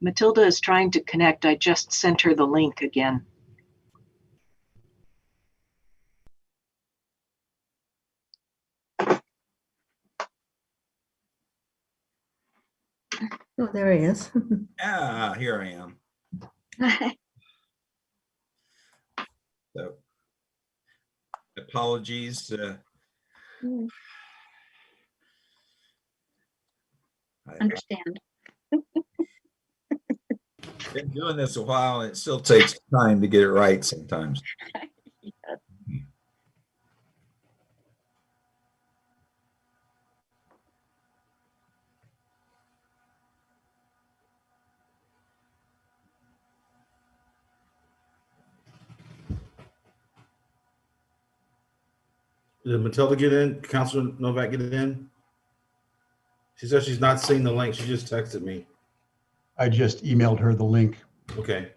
Matilda is trying to connect. I just sent her the link again. Oh, there he is. Ah, here I am. So, apologies. Understand. I've been doing this a while, and it still takes time to get it right sometimes. Yes. Did Matilda get in? Councilor Novak get in? She said she's not seeing the link. She just texted me. I just emailed her the link. Okay.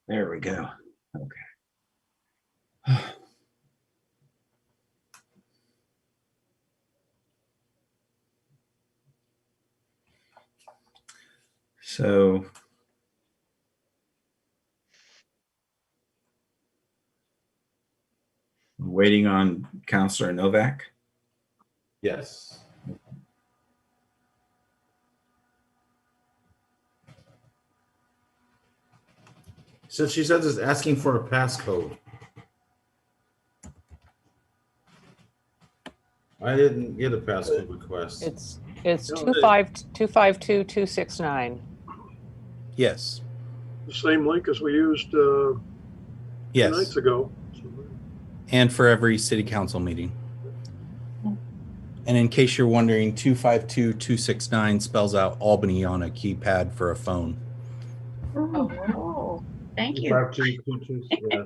There we go. Okay. So, waiting on Councilor Novak. Yes. So she says it's asking for a passcode. I didn't get a passcode request. It's No, 252269. Yes. The same link as we used 2 Yes. nights ago. And for every city council meeting. And in case you're wondering, 252269 spells out Albany on a keypad for a phone. Oh, thank you. 5222, yeah.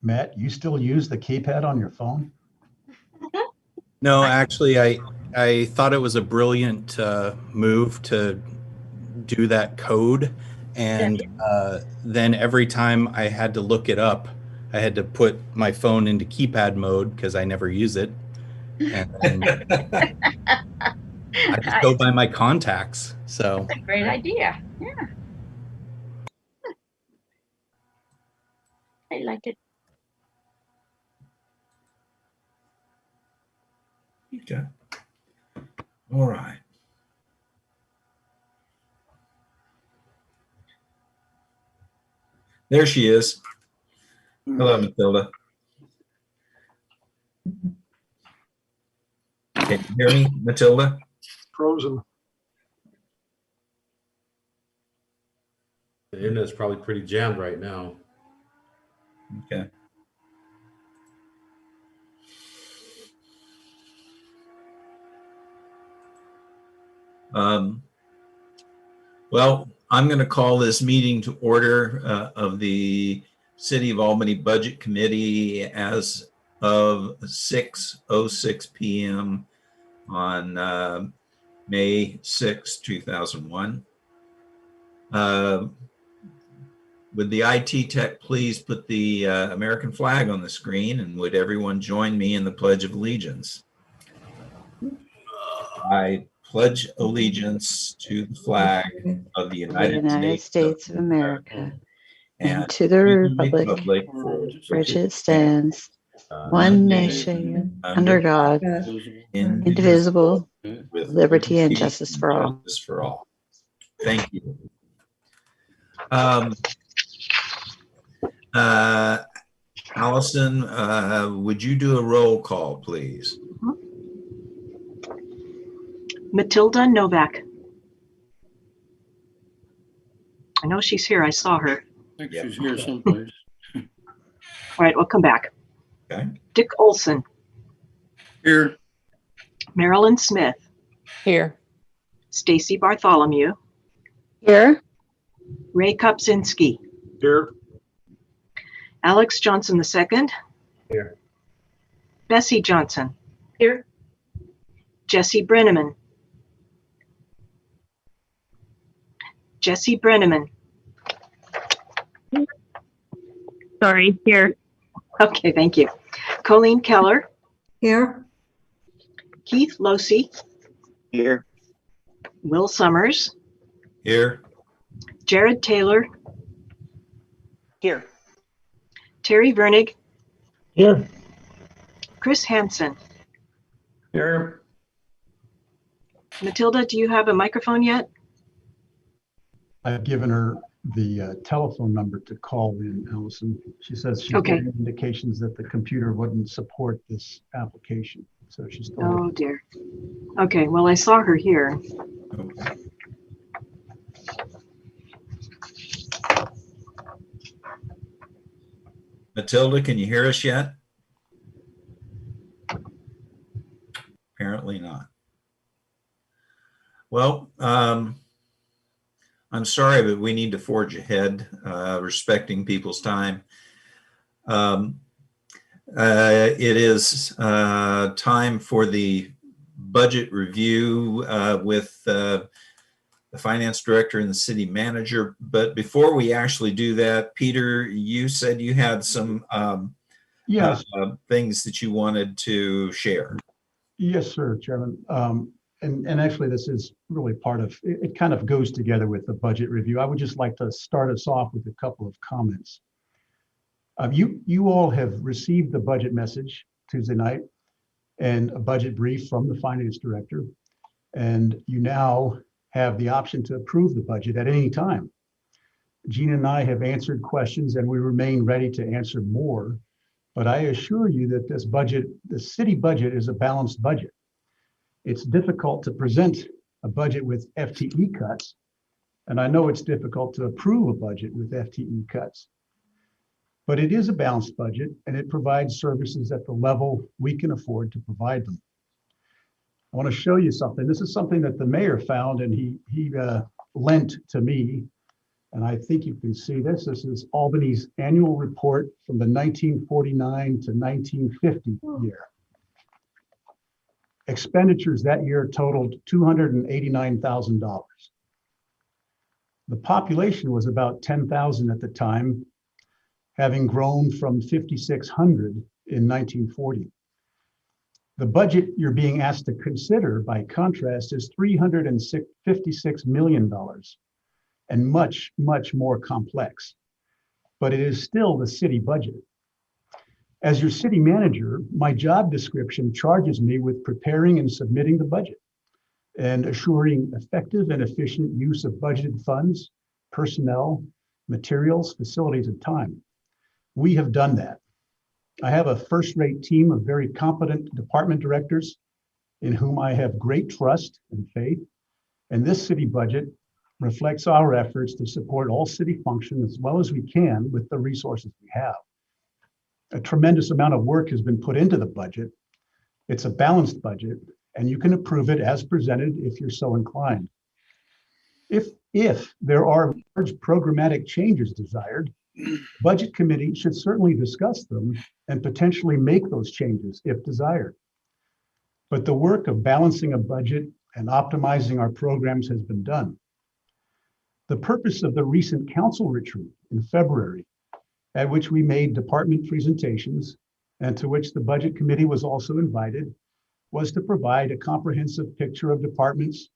Matt, you still use the keypad on your phone? No, actually, I thought it was a brilliant move to do that code. And then every time I had to look it up, I had to put my phone into keypad mode because I never use it. And then I just go by my contacts. So That's a great idea. Yeah. I like it. Okay. All right. There she is. Hello, Matilda. Can you hear me, Matilda? Frozen. The internet's probably pretty jammed right now. Okay. Well, I'm going to call this meeting to order of the City of Albany Budget Committee as of 6:06 p.m. on May 6, 2001. Would the IT tech please put the American flag on the screen, and would everyone join me in the Pledge of Allegiance? I pledge allegiance to the flag of the United States of America and to to the republic for for which it stands, one nation, under God, indivisible, with liberty and justice for all. Justice for all. Thank you. Allison, would you do a roll call, please? Matilda Novak. I know she's here. I saw her. I think she's here someplace. All right, we'll come back. Okay. Dick Olson. Here. Marilyn Smith, Here. Stacy Bartholomew, Here. Ray Kopczynski, Here. Alex Johnson II, Here. Bessie Johnson, Here. Jesse Brenneman, Jesse Brenneman. Sorry, here. Okay, thank you. Colleen Keller, Here. Keith Losey, Here. Will Summers, Here. Jared Taylor, Here. Terry Vernig, Here. Chris Hansen. Here. Matilda, do you have a microphone yet? I've given her the telephone number to call in, Allison. She says she's Okay. getting indications that the computer wouldn't support this application. So she's told Oh dear. Okay, well, I saw her here. Okay. Matilda, can you hear us yet? Apparently not. Well, I'm sorry, but we need to forge ahead, respecting people's time. It is time for the budget review with the finance director and the city manager. But before we actually do that, Peter, you said you had some Yes. Things that you wanted to share. Yes, sir, Chairman. And actually, this is really part of, it kind of goes together with the budget review. I would just like to start us off with a couple of comments. You all have received the budget message Tuesday night and a budget brief from the finance director. And you now have the option to approve the budget at any time. Gina and I have answered questions and we remain ready to answer more. But I assure you that this budget, the city budget, is a balanced budget. It's difficult to present a budget with FTE cuts. And I know it's difficult to approve a budget with FTE cuts. But it is a balanced budget and it provides services at the level we can afford to provide them. I want to show you something. This is something that the mayor found and he lent to me. And I think you can see this. This is Albany's annual report from the 1949 to 1950 year. Expenditures that year totaled $289,000. The population was about 10,000 at the time, having grown from 5,600 in 1940. The budget you're being asked to consider, by contrast, is $356 million and much, much more complex. But it is still the city budget. As your city manager, my job description charges me with preparing and submitting the budget and assuring effective and efficient use of budgeted funds, personnel, materials, facilities, and time. We have done that. I have a first-rate team of very competent department directors in whom I have great trust and faith, and this city budget reflects our efforts to support all city functions as well as we can with the resources we have. A tremendous amount of work has been put into the budget. It's a balanced budget, and you can approve it as presented if you're so inclined. If there are large programmatic changes desired, Budget Committee should certainly discuss them and potentially make those changes if desired. But the work of balancing a budget and optimizing our programs has been done. The purpose of the recent council retreat in February, at which we made department presentations and to which the Budget Committee was also invited, was to provide a comprehensive picture of departments,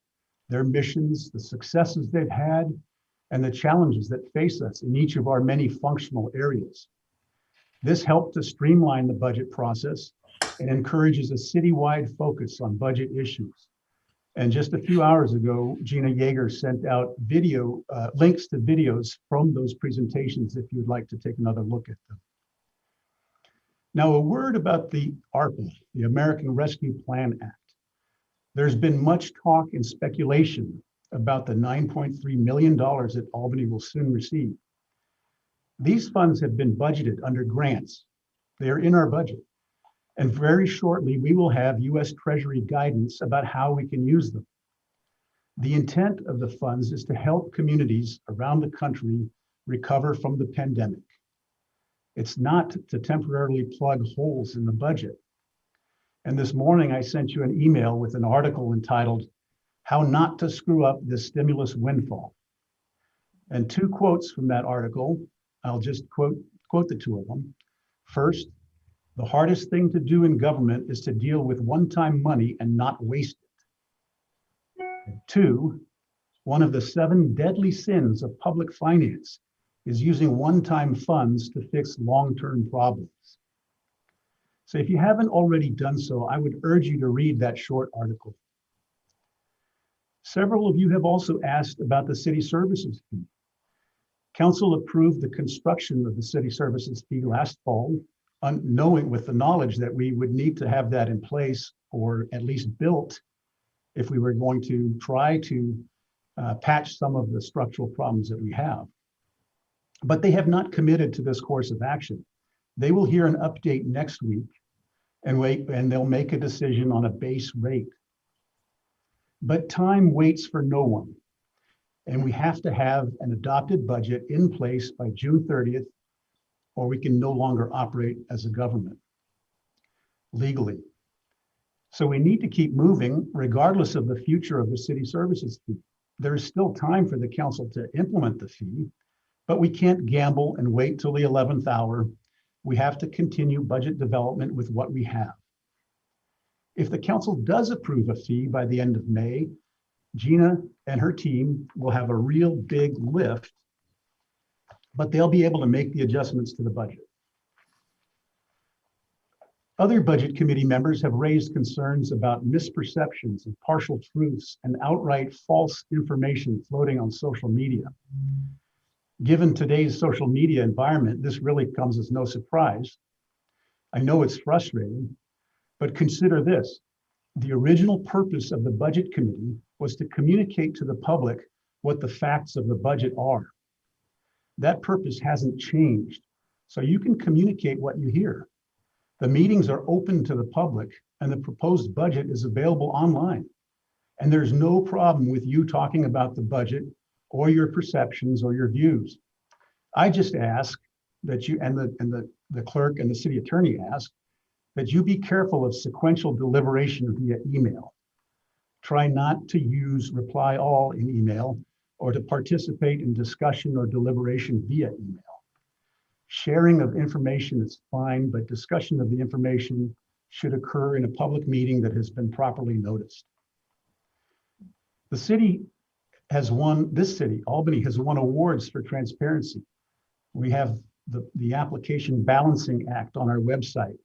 their missions, the successes they've had, and the challenges that face us in each of our many functional areas. This helped to streamline the budget process and encourages a citywide focus on budget issues. And just a few hours ago, Gina Yeager sent out video links to videos from those presentations if you'd like to take another look at them. Now, a word about the ARPA, the American Rescue Plan Act. There's been much talk and speculation about the $9.3 million that Albany will soon receive. These funds have been budgeted under grants. They are in our budget. And very shortly, we will have US Treasury guidance about how we can use them. The intent of the funds is to help communities around the country recover from the pandemic. It's not to temporarily plug holes in the budget. And this morning I sent you an email with an article entitled, "How Not to Screw Up This Stimulus Windfall." And 2 quotes from that article, I'll just quote the 2 of them. First, "The hardest thing to do in government is to deal with one-time money and not waste it." And 2, "One of the 7 deadly sins of public finance is using one-time funds to fix long-term problems." So if you haven't already done so, I would urge you to read that short article. Several of you have also asked about the city services fee. Council approved the construction of the city services fee last fall, knowing with the knowledge that we would need to have that in place or at least built if we were going to try to patch some of the structural problems that we have. But they have not committed to this course of action. They will hear an update next week and they'll make a decision on a base rate. But time waits for no one. And we have to have an adopted budget in place by June 30th, or we can no longer operate as a government legally. So we need to keep moving regardless of the future of the city services fee. There is still time for the council to implement the fee, but we can't gamble and wait till the 11th hour. We have to continue budget development with what we have. If the council does approve a fee by the end of May, Gina and her team will have a real big lift, but they'll be able to make the adjustments to the budget. Other budget committee members have raised concerns about misperceptions and partial truths and outright false information floating on social media. Given today's social media environment, this really comes as no surprise. I know it's frustrating, but consider this. The original purpose of the budget committee was to communicate to the public what the facts of the budget are. That purpose hasn't changed, so you can communicate what you hear. The meetings are open to the public and the proposed budget is available online. And there's no problem with you talking about the budget or your perceptions or your views. I just ask that you, and the clerk and the city attorney ask, that you be careful of sequential deliberation via email. Try not to use reply all in email or to participate in discussion or deliberation via email. Sharing of information is fine, but discussion of the information should occur in a public meeting that has been properly noticed. The city has won, this city, Albany, has won awards for transparency. We have the Application Balancing Act on our website.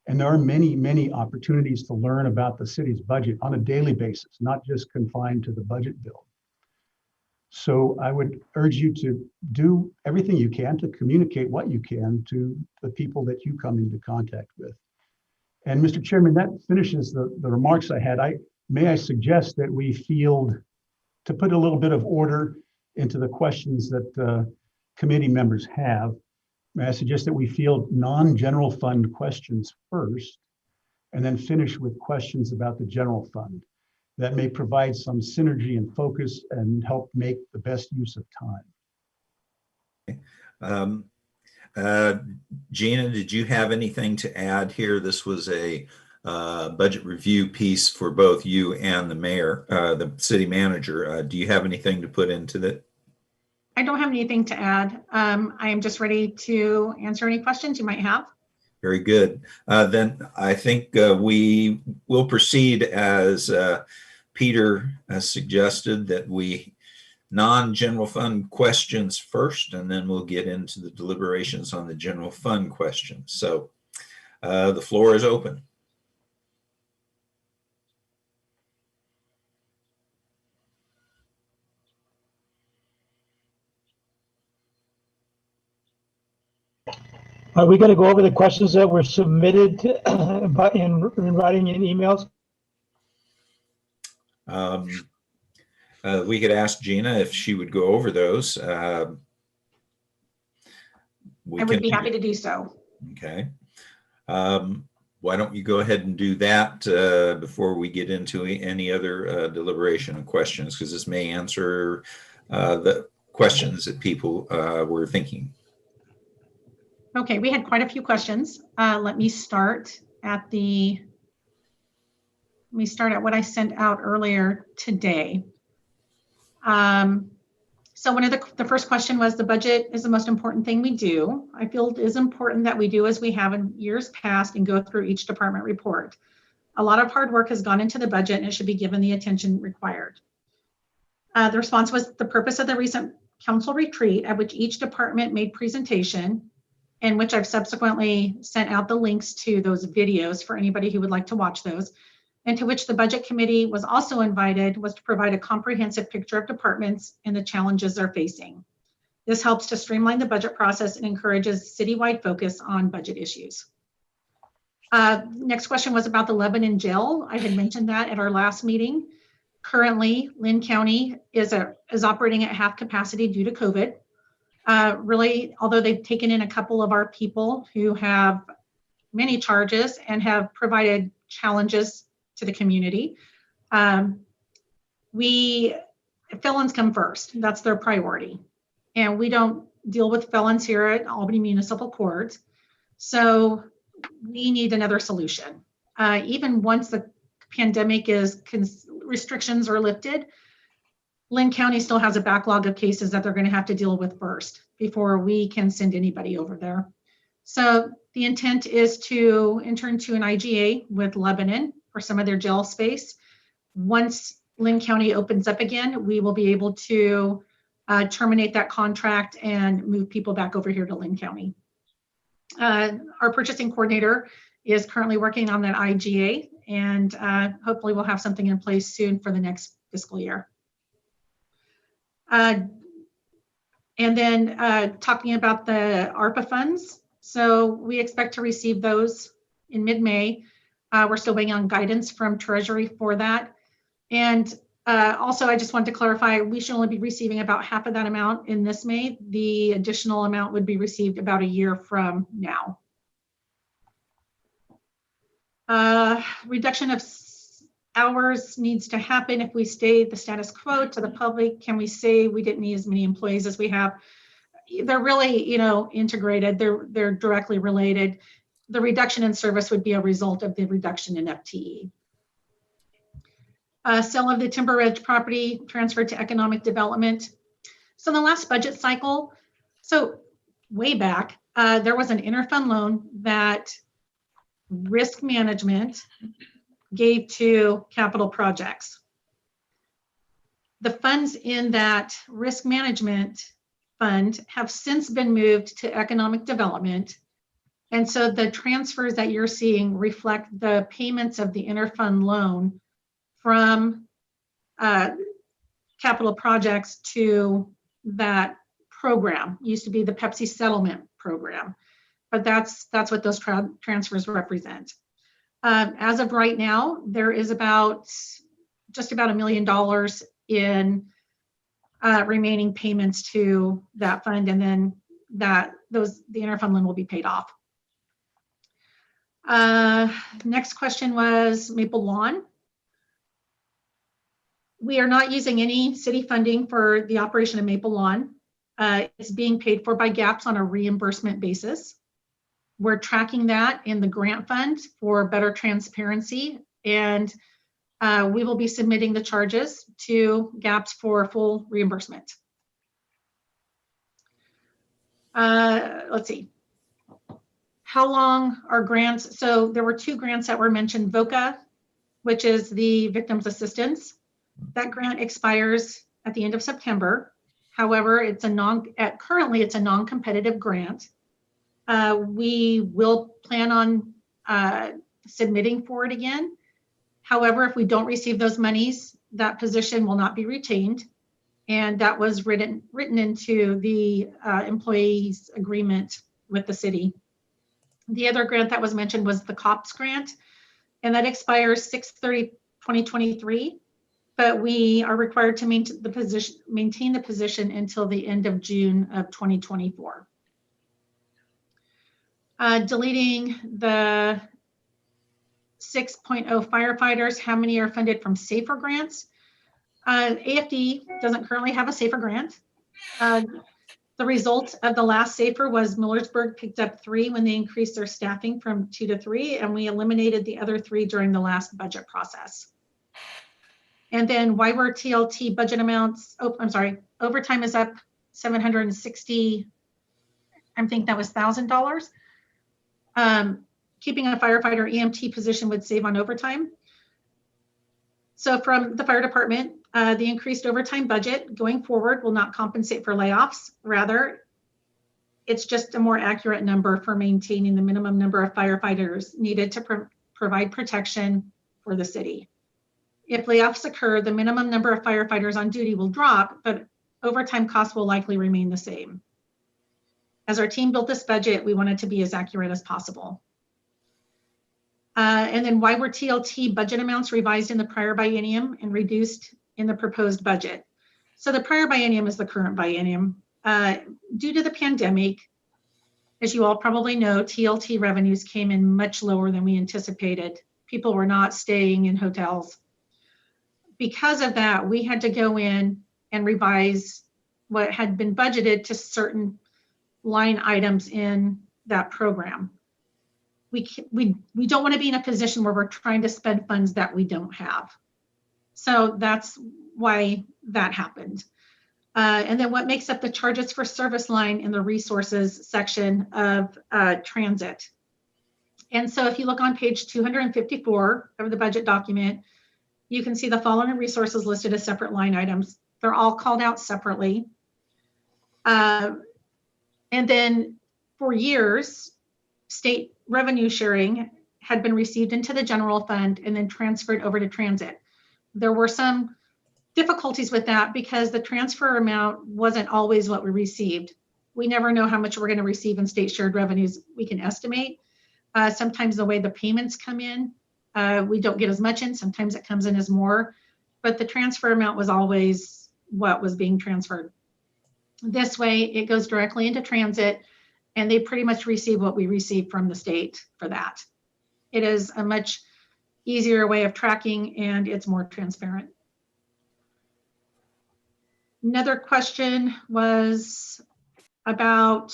And there are many, many opportunities to learn about the city's budget on a daily basis, not just confined to the budget bill. So I would urge you to do everything you can to communicate what you can to the people that you come into contact with. And Mr. Chairman, that finishes the remarks I had. May I suggest that we field, to put a little bit of order into the questions that committee members have, may I suggest that we field non-general fund questions first, and then finish with questions about the general fund. That may provide some synergy and focus and help make the best use of time. Gina, did you have anything to add here? This was a budget review piece for both you and the mayor, the city manager. Do you have anything to put into that? I don't have anything to add. I am just ready to answer any questions you might have. Very good. Then I think we will proceed as Peter has suggested, that we non-general fund questions first, and then we'll get into the deliberations on the general fund questions. So the floor is open. Are we going to go over the questions that were submitted in writing in emails? We could ask Gina if she would go over those. I would be happy to do so. Okay. why don't you go ahead and do that before we get into any other deliberation and questions, because this may answer the questions that people were thinking. Okay, we had quite a few questions. Let me start at what I sent out earlier today. So one of the first question was, the budget is the most important thing we do. I feel it is important that we do as we have in years past and go through each department report. A lot of hard work has gone into the budget and it should be given the attention required. The response was, the purpose of the recent council retreat at which each department made presentation, in which I've subsequently sent out the links to those videos for anybody who would like to watch those, and to which the budget committee was also invited, was to provide a comprehensive picture of departments and the challenges they're facing. This helps to streamline the budget process and encourages citywide focus on budget issues. Next question was about the Lebanon jail. I had mentioned that at our last meeting. Currently, Lynn County is operating at half capacity due to COVID. Really, although they've taken in a couple of our people who have many charges and have provided challenges to the community. Felons come first. That's their priority. And we don't deal with felons here at Albany Municipal Court. So we need another solution. Even once the pandemic restrictions are lifted, Lynn County still has a backlog of cases that they're going to have to deal with first before we can send anybody over there. So the intent is to enter into an IGA with Lebanon for some of their jail space. Once Lynn County opens up again, we will be able to terminate that contract and move people back over here to Lynn County. Our purchasing coordinator is currently working on that IGA, and hopefully we'll have something in place soon for the next fiscal year. And then talking about the ARPA funds. So we expect to receive those in mid-May. We're still waiting on guidance from Treasury for that. And also, I just wanted to clarify, we should only be receiving about half of that amount in this May. The additional amount would be received about a year from now. Reduction of hours needs to happen if we stay the status quo to the public. Can we say we didn't need as many employees as we have? They're really, integrated. They're directly related. The reduction in service would be a result of the reduction in FTE. Sale of the Timber Ridge property transferred to economic development. So in the last budget cycle, so way back, there was an interfund loan that risk management gave to capital projects. The funds in that risk management fund have since been moved to economic development. And so the transfers that you're seeing reflect the payments of the interfund loan from capital projects to that program. It used to be the Pepsi settlement program, but that's what those transfers represent. As of right now, there is just about $1 million in remaining payments to that fund, and then the interfund loan will be paid off. Next question was Maple Lawn. We are not using any city funding for the operation of Maple Lawn. It's being paid for by GAPS on a reimbursement basis. We're tracking that in the grant fund for better transparency, and we will be submitting the charges to GAPS for full reimbursement. Let's see. How long are grants? So there were 2 grants that were mentioned. VOCA, which is the Victims Assistance. That grant expires at the end of September. However, currently it's a non-competitive grant. We will plan on submitting for it again. However, if we don't receive those monies, that position will not be retained. And that was written into the employees agreement with the city. The other grant that was mentioned was the COPS grant, and that expires 6/30/2023. But we are required to maintain the position until the end of June of 2024. Deleting the 6.0 firefighters, how many are funded from SAFER grants? AFD doesn't currently have a SAFER grant. The result of the last SAFER was Millersburg picked up 3 when they increased their staffing from 2 to 3, and we eliminated the other 3 during the last budget process. And then why were TLT budget amounts, overtime is up 760, I think that was $1,000. Keeping a firefighter EMT position would save on overtime. So from the fire department, the increased overtime budget going forward will not compensate for layoffs. Rather, it's just a more accurate number for maintaining the minimum number of firefighters needed to provide protection for the city. If layoffs occur, the minimum number of firefighters on duty will drop, but overtime costs will likely remain the same. As our team built this budget, we wanted to be as accurate as possible. And then why were TLT budget amounts revised in the prior biennium and reduced in the proposed budget? So the prior biennium is the current biennium. Due to the pandemic, as you all probably know, TLT revenues came in much lower than we anticipated. People were not staying in hotels. Because of that, we had to go in and revise what had been budgeted to certain line items in that program. We don't want to be in a position where we're trying to spend funds that we don't have. So that's why that happened. And then what makes up the charges for service line in the resources section of transit. And so if you look on page 254 of the budget document, you can see the following resources listed as separate line items. They're all called out separately. And then for years, state revenue sharing had been received into the general fund and then transferred over to transit. There were some difficulties with that because the transfer amount wasn't always what we received. We never know how much we're going to receive in state shared revenues. We can estimate. Sometimes the way the payments come in, we don't get as much in. Sometimes it comes in as more, but the transfer amount was always what was being transferred. This way, it goes directly into transit, and they pretty much receive what we receive from the state for that. It is a much easier way of tracking, and it's more transparent. Another question was about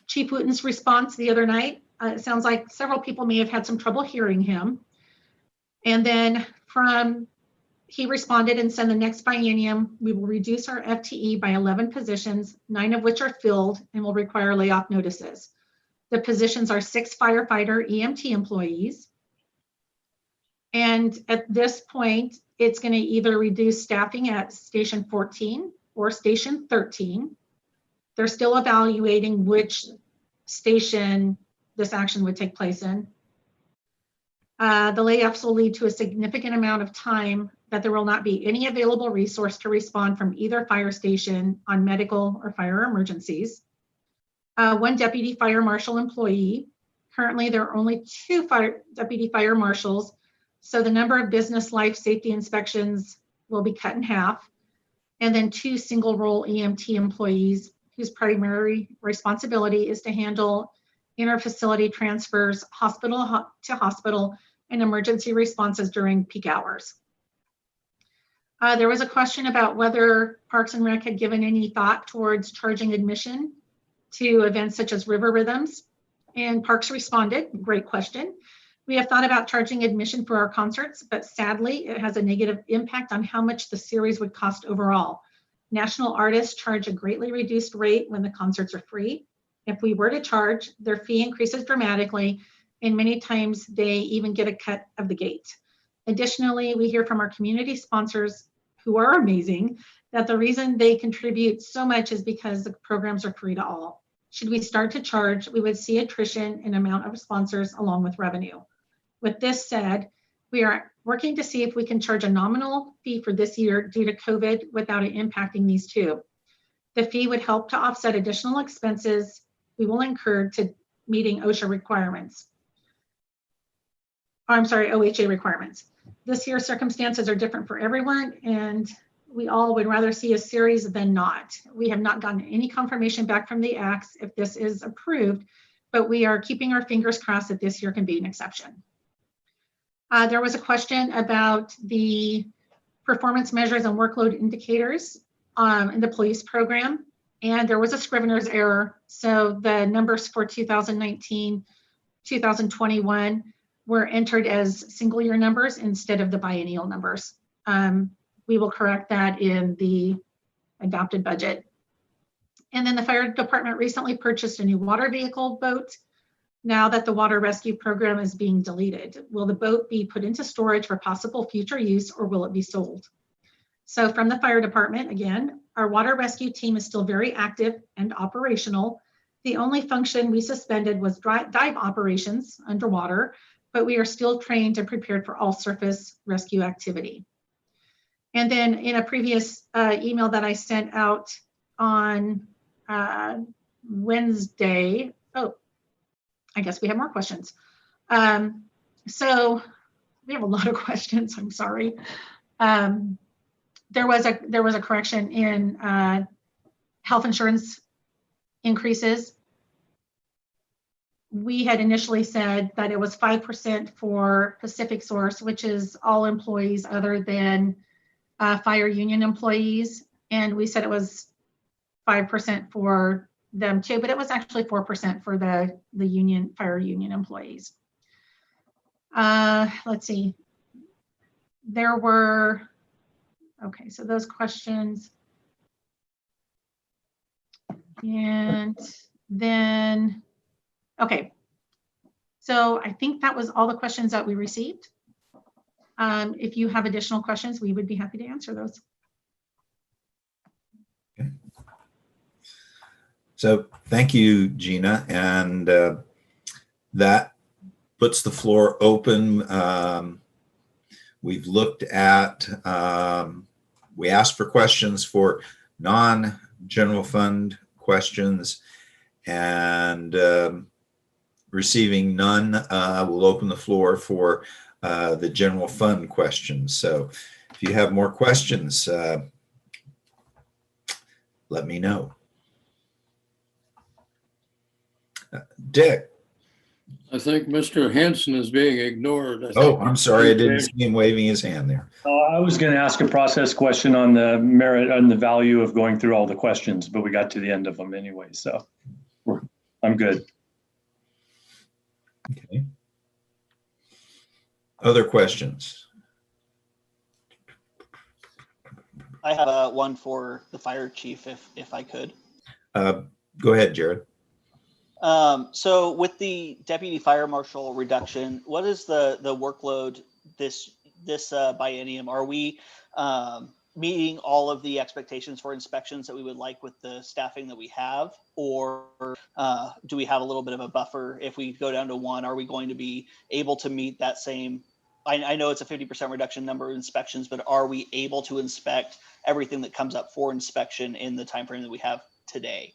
Chief Wooten's response the other night. It sounds like several people may have had some trouble hearing him. And then he responded and said the next biennium, we will reduce our FTE by 11 positions, 9 of which are filled and will require layoff notices. The positions are 6 firefighter EMT employees. And at this point, it's going to either reduce staffing at Station 14 or Station 13. They're still evaluating which station this action would take place in. The layoffs will lead to a significant amount of time that there will not be any available resource to respond from either fire station on medical or fire emergencies. 1 deputy fire marshal employee. Currently, there are only 2 deputy fire marshals, so the number of business life safety inspections will be cut in half. And then 2 single role EMT employees whose primary responsibility is to handle inter-facility transfers, hospital to hospital, and emergency responses during peak hours. There was a question about whether Parks and Rec had given any thought towards charging admission to events such as River Rhythms, and Parks responded, great question. We have thought about charging admission for our concerts, but sadly, it has a negative impact on how much the series would cost overall. National artists charge a greatly reduced rate when the concerts are free. If we were to charge, their fee increases dramatically, and many times they even get a cut of the gate. Additionally, we hear from our community sponsors, who are amazing, that the reason they contribute so much is because the programs are free to all. Should we start to charge, we would see attrition in amount of sponsors along with revenue. With this said, we are working to see if we can charge a nominal fee for this year due to COVID without it impacting these 2. The fee would help to offset additional expenses we will incur to meeting OSHA requirements. OHA requirements. This year's circumstances are different for everyone, and we all would rather see a series than not. We have not gotten any confirmation back from the ACTS if this is approved, but we are keeping our fingers crossed that this year can be an exception. There was a question about the performance measures and workload indicators in the police program, and there was a Scrivener's error. So the numbers for 2019, 2021 were entered as single year numbers instead of the biennial numbers. We will correct that in the adopted budget. And then the fire department recently purchased a new water vehicle boat. Now that the water rescue program is being deleted, will the boat be put into storage for possible future use, or will it be sold? So from the fire department, again, our water rescue team is still very active and operational. The only function we suspended was dive operations underwater, but we are still trained and prepared for all surface rescue activity. And then in a previous email that I sent out on Wednesday, oh, I guess we have more questions. So we have a lot of questions, I'm sorry. There was a correction in health insurance increases. We had initially said that it was 5% for Pacific Source, which is all employees other than fire union employees. And we said it was 5% for them too, but it was actually 4% for the union, fire union employees. Let's see. There were, okay, so those questions. And then, okay. So I think that was all the questions that we received. If you have additional questions, we would be happy to answer those. Okay. So thank you, Gina. And that puts the floor open. We've looked at, we asked for questions for non-general fund questions, and receiving none, we'll open the floor for the general fund questions. So if you have more questions, let me know. Dick. I think Mr. Hanson is being ignored. Oh, I'm sorry. I didn't see him waving his hand there. I was going to ask a process question on the merit and the value of going through all the questions, but we got to the end of them anyway, so I'm good. Okay. Other questions? I have one for the fire chief, if I could. Go ahead, Jared. So with the deputy fire marshal reduction, what is the workload this biennium? Are we meeting all of the expectations for inspections that we would like with the staffing that we have, or do we have a little bit of a buffer? If we go down to one, are we going to be able to meet that same? I know it's a 50% reduction number of inspections, but are we able to inspect everything that comes up for inspection in the time frame that we have today?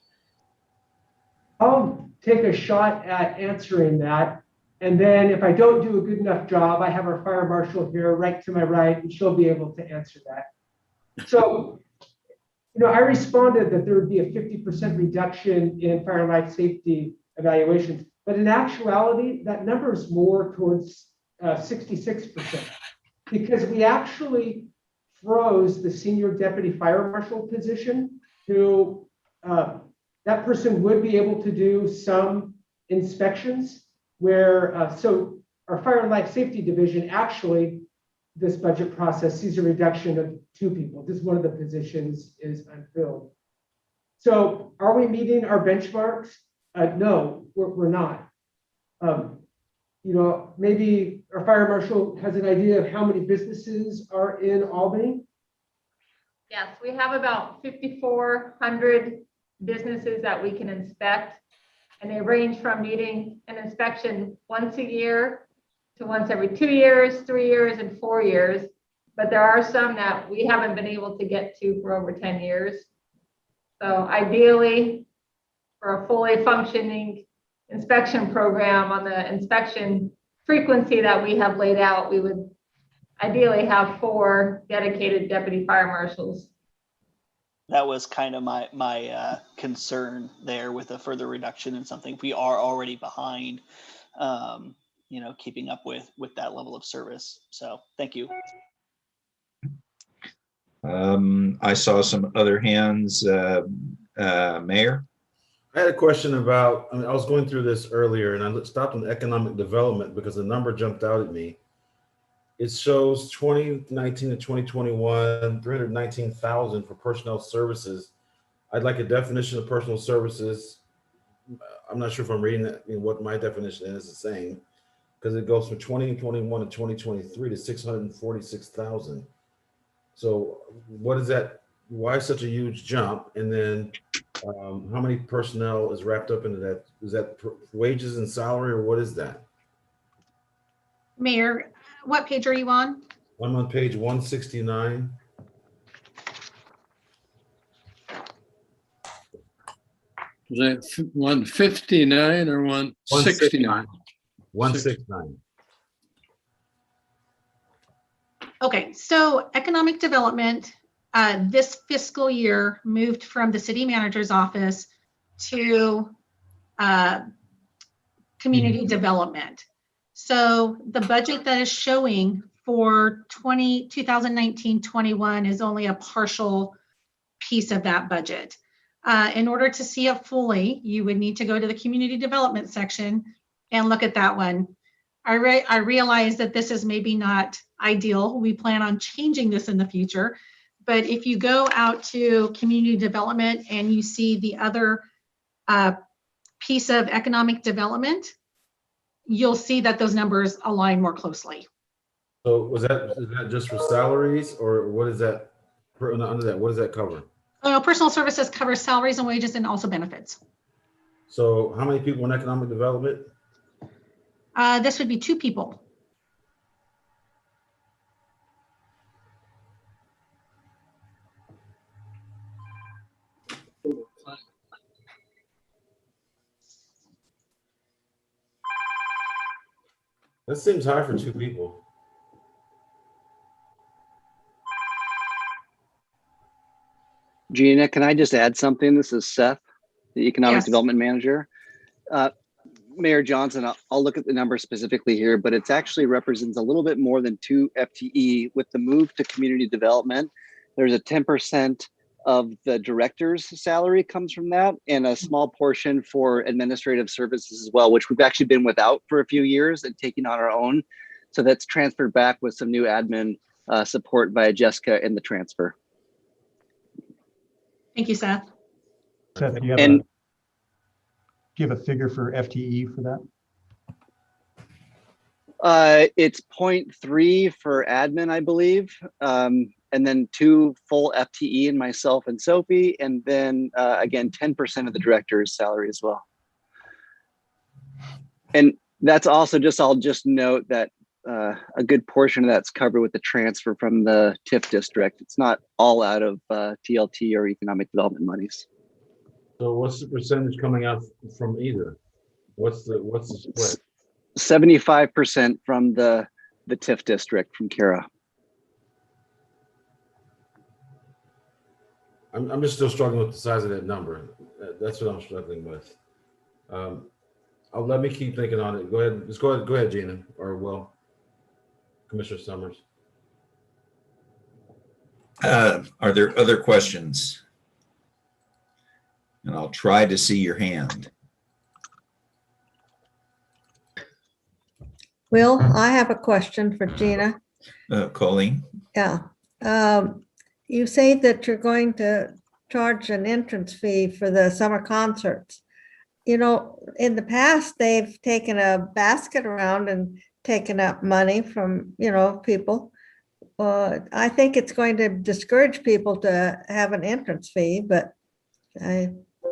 I'll take a shot at answering that. And then if I don't do a good enough job, I have our fire marshal here right to my right, and she'll be able to answer that. So, I responded that there would be a 50% reduction in fire and life safety evaluations, but in actuality, that number is more towards 66%, because we actually froze the senior deputy fire marshal position, who that person would be able to do some inspections where, so our fire and life safety division, actually, this budget process sees a reduction of 2 people. Just one of the positions is unfilled. So are we meeting our benchmarks? No, we're not. Maybe our fire marshal has an idea of how many businesses are in Albany. Yes, we have about 5,400 businesses that we can inspect, and they range from needing an inspection once a year to once every 2 years, 3 years, and 4 years. But there are some that we haven't been able to get to for over 10 years. So ideally, for a fully functioning inspection program on the inspection frequency that we have laid out, we would ideally have 4 dedicated deputy fire marshals. that was kind of my concern there with a further reduction in something. We are already behind, keeping up with that level of service. So thank you. I saw some other hands. Mayor? I had a question about, I was going through this earlier and I stopped on economic development because the number jumped out at me. It shows 2019 to 2021, 319,000 for personnel services. I'd like a definition of personal services. I'm not sure if I'm reading that, what my definition is the same, because it goes from 2021 to 2023 to 646,000. So what is that? Why such a huge jump? And then how many personnel is wrapped up into that? Is that wages and salary, or what is that? Mayor, what page are you on? I'm on page 169. Is that 159 or 169? 169. Okay, so economic development this fiscal year moved from the city manager's office to community development. So the budget that is showing for 2019-21 is only a partial piece of that budget. In order to see it fully, you would need to go to the community development section and look at that one. I realize that this is maybe not ideal. We plan on changing this in the future. But if you go out to community development and you see the other piece of economic development, you'll see that those numbers align more closely. So is that just for salaries, or what is that under that? What does that cover? Personal services covers salaries and wages and also benefits. So how many people in economic development? This would be 2 people. That seems high for 2 people. Gina, can I just add something? This is Seth, the Economic Yes. Development Manager. Mayor Johnson, I'll look at the number specifically here, but it actually represents a little bit more than 2 FTE. With the move to community development, there's a 10% of the director's salary comes from that, and a small portion for administrative services as well, which we've actually been without for a few years and taking on our own. So that's transferred back with some new admin support via Jessica in the transfer. Thank you, Seth. Seth, do you have a figure for FTE for that? It's 0.3 for admin, I believe. And then 2 full FTE in myself and Sophie. And then again, 10% of the director's salary as well. And that's also I'll just note that a good portion of that's covered with the transfer from the TIF district. It's not all out of TLT or economic development monies. So what's the percentage coming out from either? What's the split? 75% from the TIF district from Kara. I'm just still struggling with the size of that number. That's what I'm struggling with. Let me keep thinking on it. Go ahead. Go ahead, Gina, or Commissioner Summers. Are there other questions? And I'll try to see your hand. Will, I have a question for Gina. Colleen? Yeah. You say that you're going to charge an entrance fee for the summer concerts. In the past, they've taken a basket around and taken up money from, people. I think it's going to discourage people to have an entrance fee, but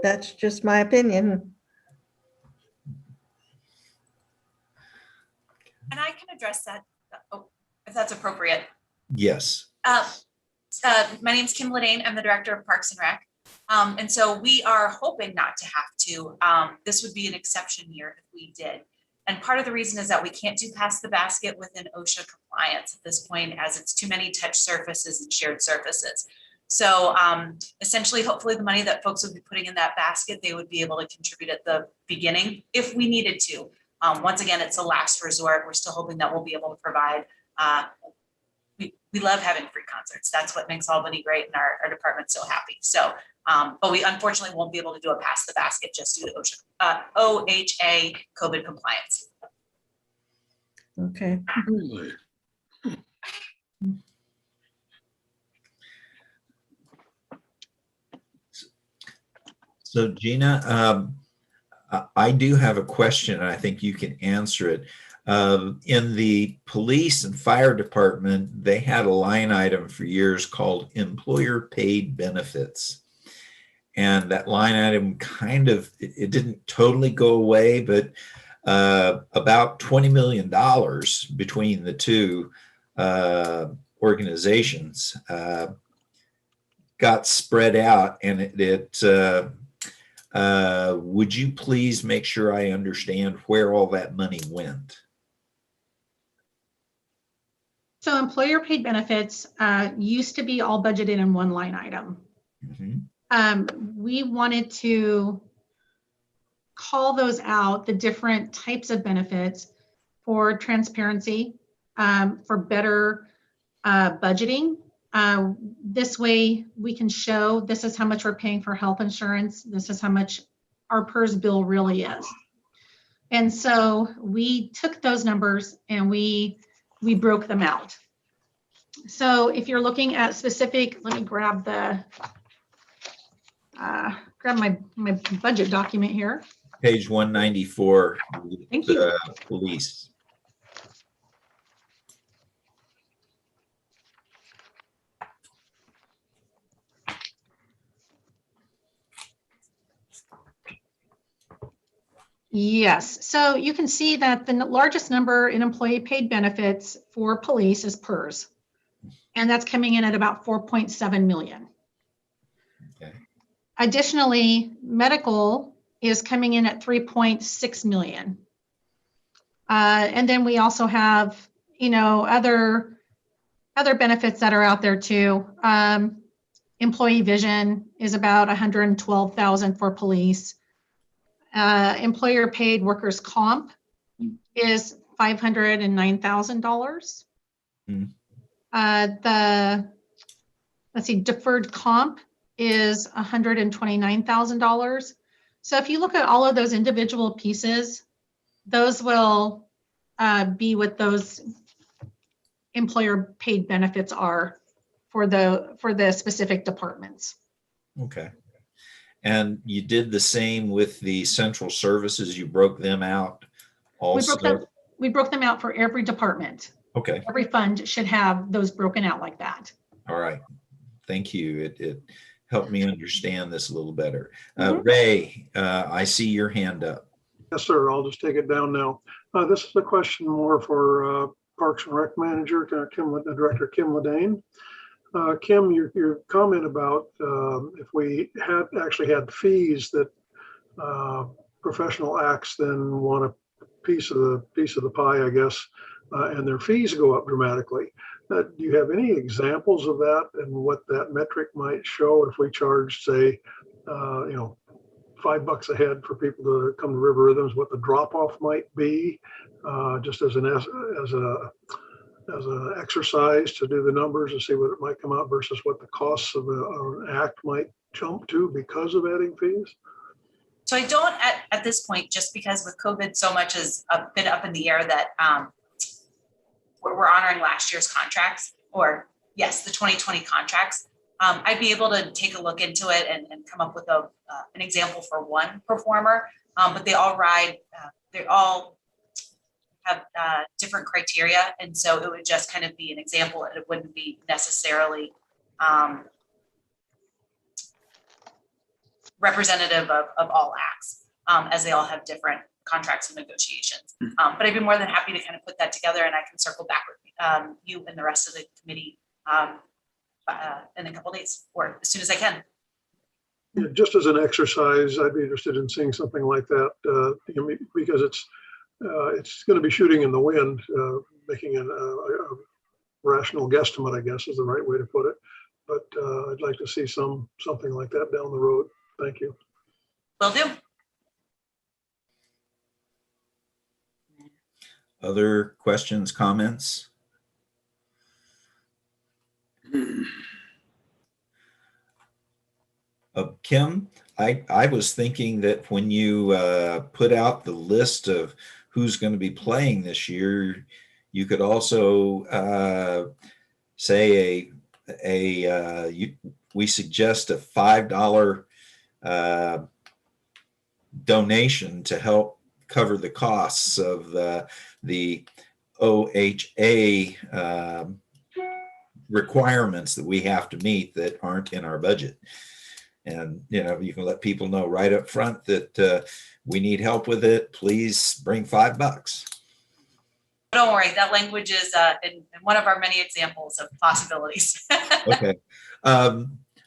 that's just my opinion. And I can address that, if that's appropriate. Yes. My name's Kim Ledane. I'm the Director of Parks and Rec. And so we are hoping not to have to. This would be an exception year if we did. And part of the reason is that we can't do pass the basket within OSHA compliance at this point, as it's too many touch surfaces and shared surfaces. So essentially, hopefully the money that folks would be putting in that basket, they would be able to contribute at the beginning if we needed to. Once again, it's a last resort. We're still hoping that we'll be able to provide. We love having free concerts. That's what makes Albany great and our department so happy. So, but we unfortunately won't be able to do a pass the basket just due to OHA COVID compliance. Okay. Really? So Gina, I do have a question, and I think you can answer it. In the police and fire department, they had a line item for years called employer paid benefits. And that line item kind of, it didn't totally go away, but about $20 million between the two organizations got spread out, and would you please make sure I understand where all that money went? So employer paid benefits used to be all budgeted in one line item. We wanted to call those out, the different types of benefits, for transparency, for better budgeting. This way we can show this is how much we're paying for health insurance. This is how much our PERS bill really is. And so we took those numbers and we broke them out. So if you're looking at specific, let me grab the grab my budget document here. Page 194. Thank you. Police. Yes, so you can see that the largest number in employee paid benefits for police is PERS. And that's coming in at about 4.7 million. Okay. Additionally, medical is coming in at 3.6 million. And then we also have, other benefits that are out there too. Employee vision is about 112,000 for police. Employer paid workers' comp is $509,000. Deferred comp is $129,000. So if you look at all of those individual pieces, those will be what those employer paid benefits are for the specific departments. Okay. And you did the same with the central services. You broke them out also. We broke them out for every department. Okay. Every fund should have those broken out like that. All right. Thank you. It helped me understand this a little better. Ray, I see your hand up. Yes, sir. I'll just take it down now. This is a question more for Parks and Rec Manager, Director Kim Ledane. Kim, your comment about if we had actually had fees that professional acts then want a piece of the pie, I guess, and their fees go up dramatically. Do you have any examples of that and what that metric might show if we charged, say, $5 a head for people to come to River Rhythms, what the drop-off might be, just as an exercise to do the numbers and see what it might come out versus what the costs of an act might jump to because of adding fees? So I don't at this point, just because with COVID, so much has been up in the air that we're honoring last year's contracts, or yes, the 2020 contracts. I'd be able to take a look into it and come up with an example for one performer, but they all have different criteria. And so it would just kind of be an example, and it wouldn't be necessarily representative of all acts, as they all have different contracts and negotiations. But I'd be more than happy to kind of put that together, and I can circle back with you and the rest of the committee in a couple of days, or as soon as I can. Yeah, just as an exercise, I'd be interested in seeing something like that because it's going to be shooting in the wind, making a rational guesstimate, I guess is the right way to put it. but I'd like to see something like that down the road. Thank you. Will do. Other questions, comments? Kim, I was thinking that when you put out the list of who's going to be playing this year, you could also say we suggest a $5 donation to help cover the costs of the OHA requirements that we have to meet that aren't in our budget. And, you know, you can let people know right up front that we need help with it. Please bring $5. Don't worry, that language is in one of our many examples of possibilities. Okay.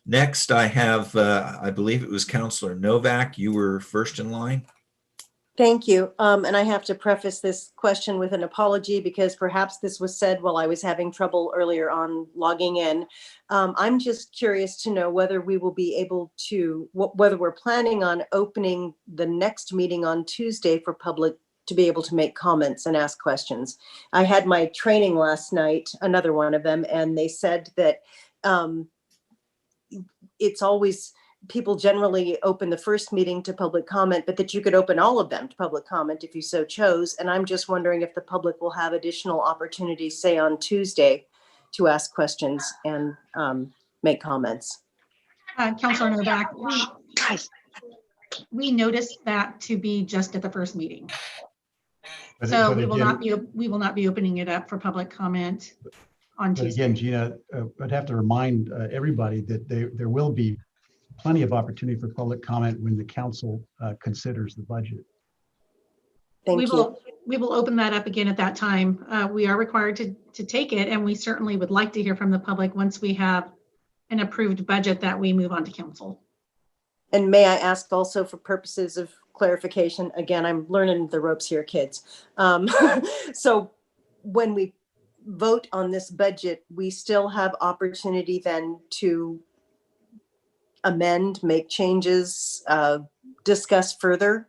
Next, I have, I believe it was Councilor Novak. You were first in line. Thank you. And I have to preface this question with an apology because perhaps this was said while I was having trouble earlier on logging in. I'm just curious to know whether we will be able to, whether we're planning on opening the next meeting on Tuesday for public to be able to make comments and ask questions. I had my training last night, another one of them, and they said that it's always, people generally open the first meeting to public comment, but that you could open all of them to public comment if you so chose. And I'm just wondering if the public will have additional opportunities, say on Tuesday, to ask questions and make comments. Councilor Novak, we noticed that to be just at the first meeting. So we will not be opening it up for public comment on Tuesday. Again, Gina, I'd have to remind everybody that there will be plenty of opportunity for public comment when the council considers the budget. Thank you. We will open that up again at that time. We are required to take it, and we certainly would like to hear from the public once we have an approved budget that we move on to council. And may I ask also for purposes of clarification, again, I'm learning the ropes here, kids. So when we vote on this budget, we still have opportunity then to amend, make changes, discuss further.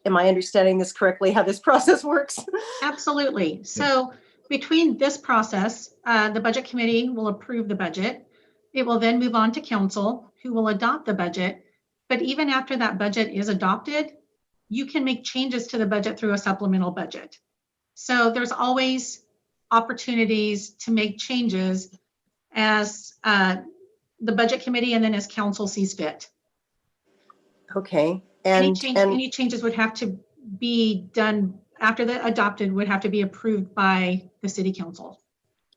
Am I understanding this correctly, how this process works? Absolutely. So between this process, the budget committee will approve the budget. It will then move on to council, who will adopt the budget. But even after that budget is adopted, you can make changes to the budget through a supplemental budget. So there's always opportunities to make changes as the budget committee and then as council sees fit. Okay. And any changes would have to be done after the adopted would have to be approved by the city council.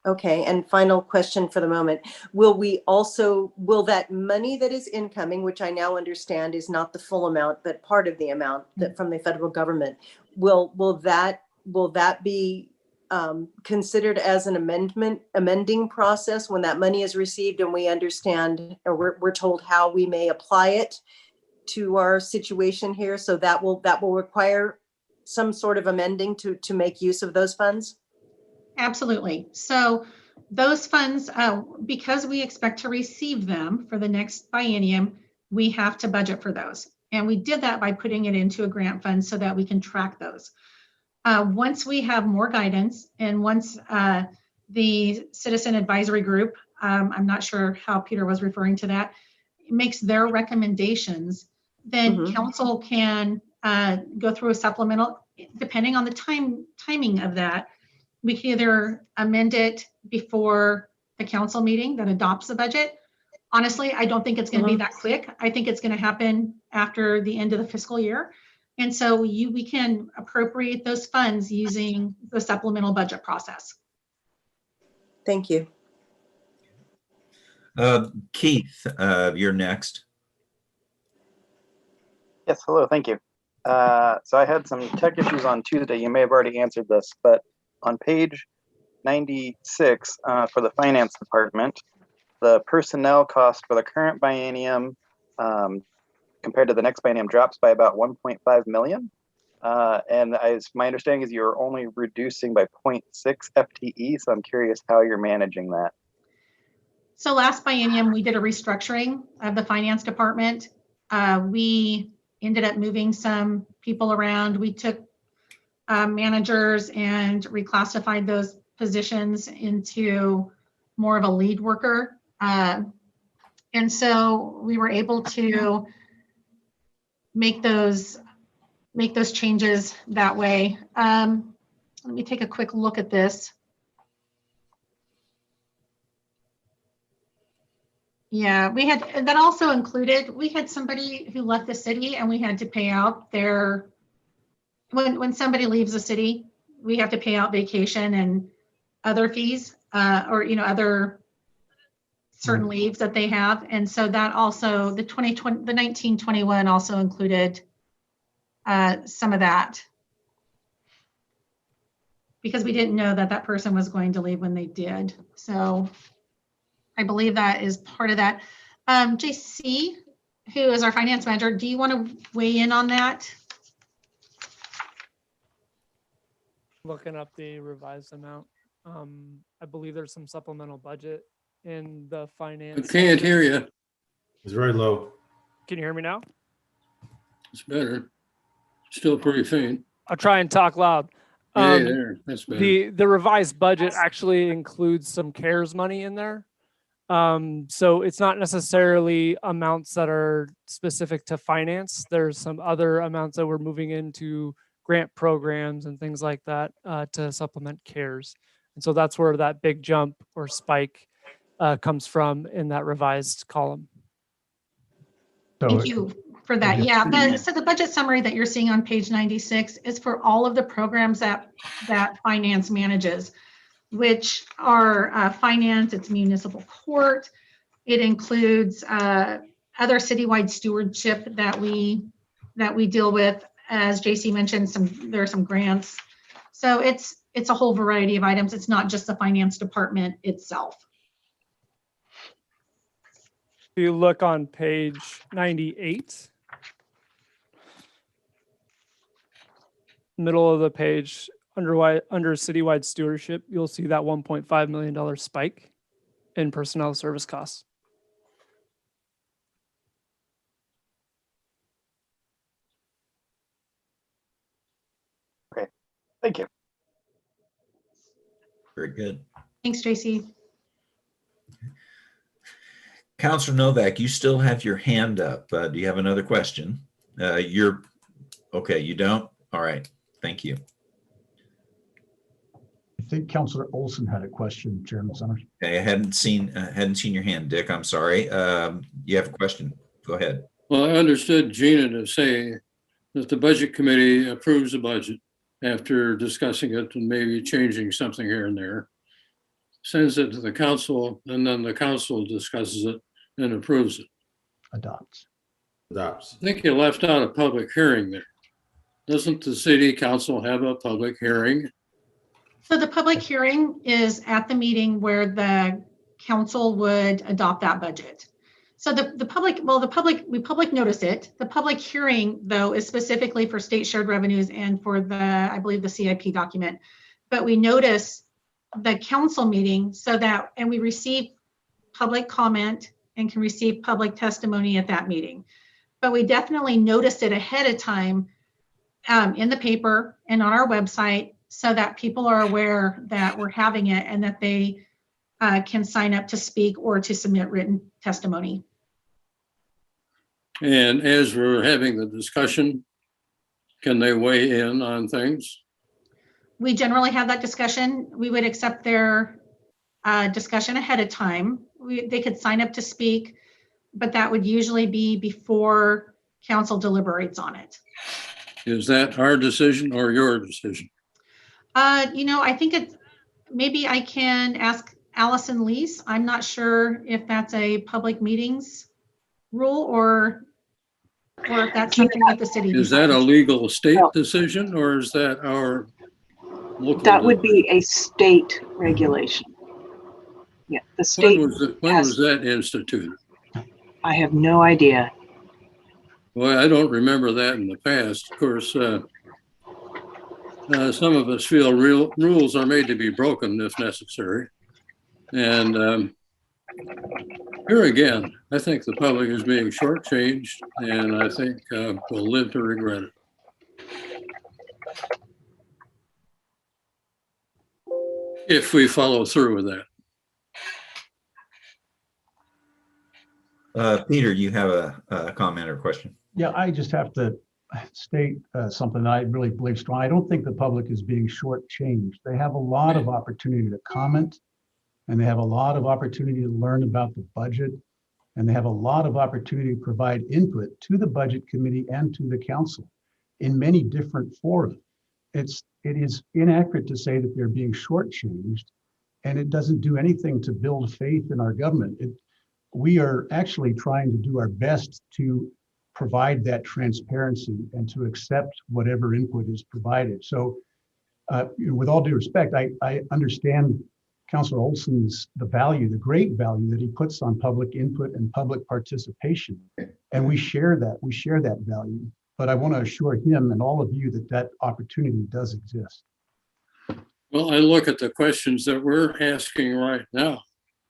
Okay, and final question for the moment. Will that money that is incoming, which I now understand is not the full amount, but part of the amount that from the federal government, will that be considered as an amending process when that money is received and we understand, or we're told how we may apply it to our situation here? So that will require some sort of amending to make use of those funds? Absolutely. So those funds, because we expect to receive them for the next biennium, we have to budget for those. And we did that by putting it into a grant fund so that we can track those. Once we have more guidance and once the citizen advisory group, I'm not sure how Peter was referring to that, makes their recommendations, then council can go through a supplemental, depending on the timing of that. We can either amend it before the council meeting that adopts the budget. Honestly, I don't think it's going to be that quick. I think it's going to happen after the end of the fiscal year. And so we can appropriate those funds using the supplemental budget process. Thank you. Keith, you're next. Yes, hello, thank you. So I had some tech issues on Tuesday. You may have already answered this, but on page 96 for the finance department, the personnel cost for the current biennium compared to the next biennium drops by about 1.5 million. And my understanding is you're only reducing by 0.6 FTE. So I'm curious how you're managing that. So last biennium, we did a restructuring of the finance department. We ended up moving some people around. We took managers and reclassified those positions into more of a lead worker. And so we were able to make those changes that way. Let me take a quick look at this. Yeah, we had, that also included, we had somebody who left the city and we had to pay out their, when somebody leaves the city, we have to pay out vacation and other fees, or, you know, other certain leaves that they have. And so that also, the 1921 also included some of that, because we didn't know that that person was going to leave when they did. So I believe that is part of that. JC, who is our finance manager, do you want to weigh in on that? Looking up the revised amount. I believe there's some supplemental budget in the finance. I can't hear you. It's very low. Can you hear me now? It's better. Still pretty faint. I'll try and talk loud. Hey, there. That's better. The revised budget actually includes some CARES money in there. So it's not necessarily amounts that are specific to finance. There's some other amounts that we're moving into grant programs and things like that to supplement CARES. And so that's where that big jump or spike comes from in that revised column. Thank you for that. Yeah, so the budget summary that you're seeing on page 96 is for all of the programs that finance manages, which are finance, it's municipal court. It includes other citywide stewardship that we deal with. As JC mentioned, there are some grants. So it's a whole variety of items. It's not just the finance department itself. If you look on page 98, middle of the page, under citywide stewardship, you'll see that $1.5 million spike in personnel service costs. Okay, thank you. Very good. Thanks, Tracy. Councilor Novak, you still have your hand up. Do you have another question? You're okay. You don't? All right. Thank you. I think Councilor Olson had a question, Chairman Summers. Okay, I hadn't seen your hand, Dick. I'm sorry. You have a question. Go ahead. Well, I understood Gina to say that the budget committee approves the budget after discussing it and maybe changing something here and there, sends it to the council, and then the council discusses it and approves it. Adopts. I think you left out a public hearing there. Doesn't the city council have a public hearing? So the public hearing is at the meeting where the council would adopt that budget. So we public notice it. The public hearing, though, is specifically for state shared revenues and for I believe the CIP document. But we notice the council meeting and we receive public comment and can receive public testimony at that meeting. But we definitely notice it ahead of time in the paper and on our website so that people are aware that we're having it and that they can sign up to speak or to submit written testimony. And as we're having the discussion, can they weigh in on things? We generally have that discussion. We would accept their discussion ahead of time. They could sign up to speak, but that would usually be before council deliberates on it. Is that our decision or your decision? I think maybe I can ask Allison Lease. I'm not sure if that's a public meetings rule or if that's something that the city Is that a legal state decision or is that our local? That would be a state regulation. Yeah, the state. When was that instituted? I have no idea. Well, I don't remember that in the past. Of course, some of us feel rules are made to be broken if necessary. And Here again, I think the public is being shortchanged, and I think we'll live to regret it. If we follow through with that. Peter, you have a comment or question? Yeah, I just have to state something that I really believe strong. I don't think the public is being shortchanged. They have a lot of opportunity to comment, and they have a lot of opportunity to learn about the budget, and they have a lot of opportunity to provide input to the budget committee and to the council in many different fora. It is inaccurate to say that they're being shortchanged, and it doesn't do anything to build faith in our government. We are actually trying to do our best to provide that transparency and to accept whatever input is provided. So with all due respect, I understand Councilor Olson's the great value that he puts on public input and public participation. And we share that value. But I want to assure him and all of you that that opportunity does exist. Well, I look at the questions that we're asking right now,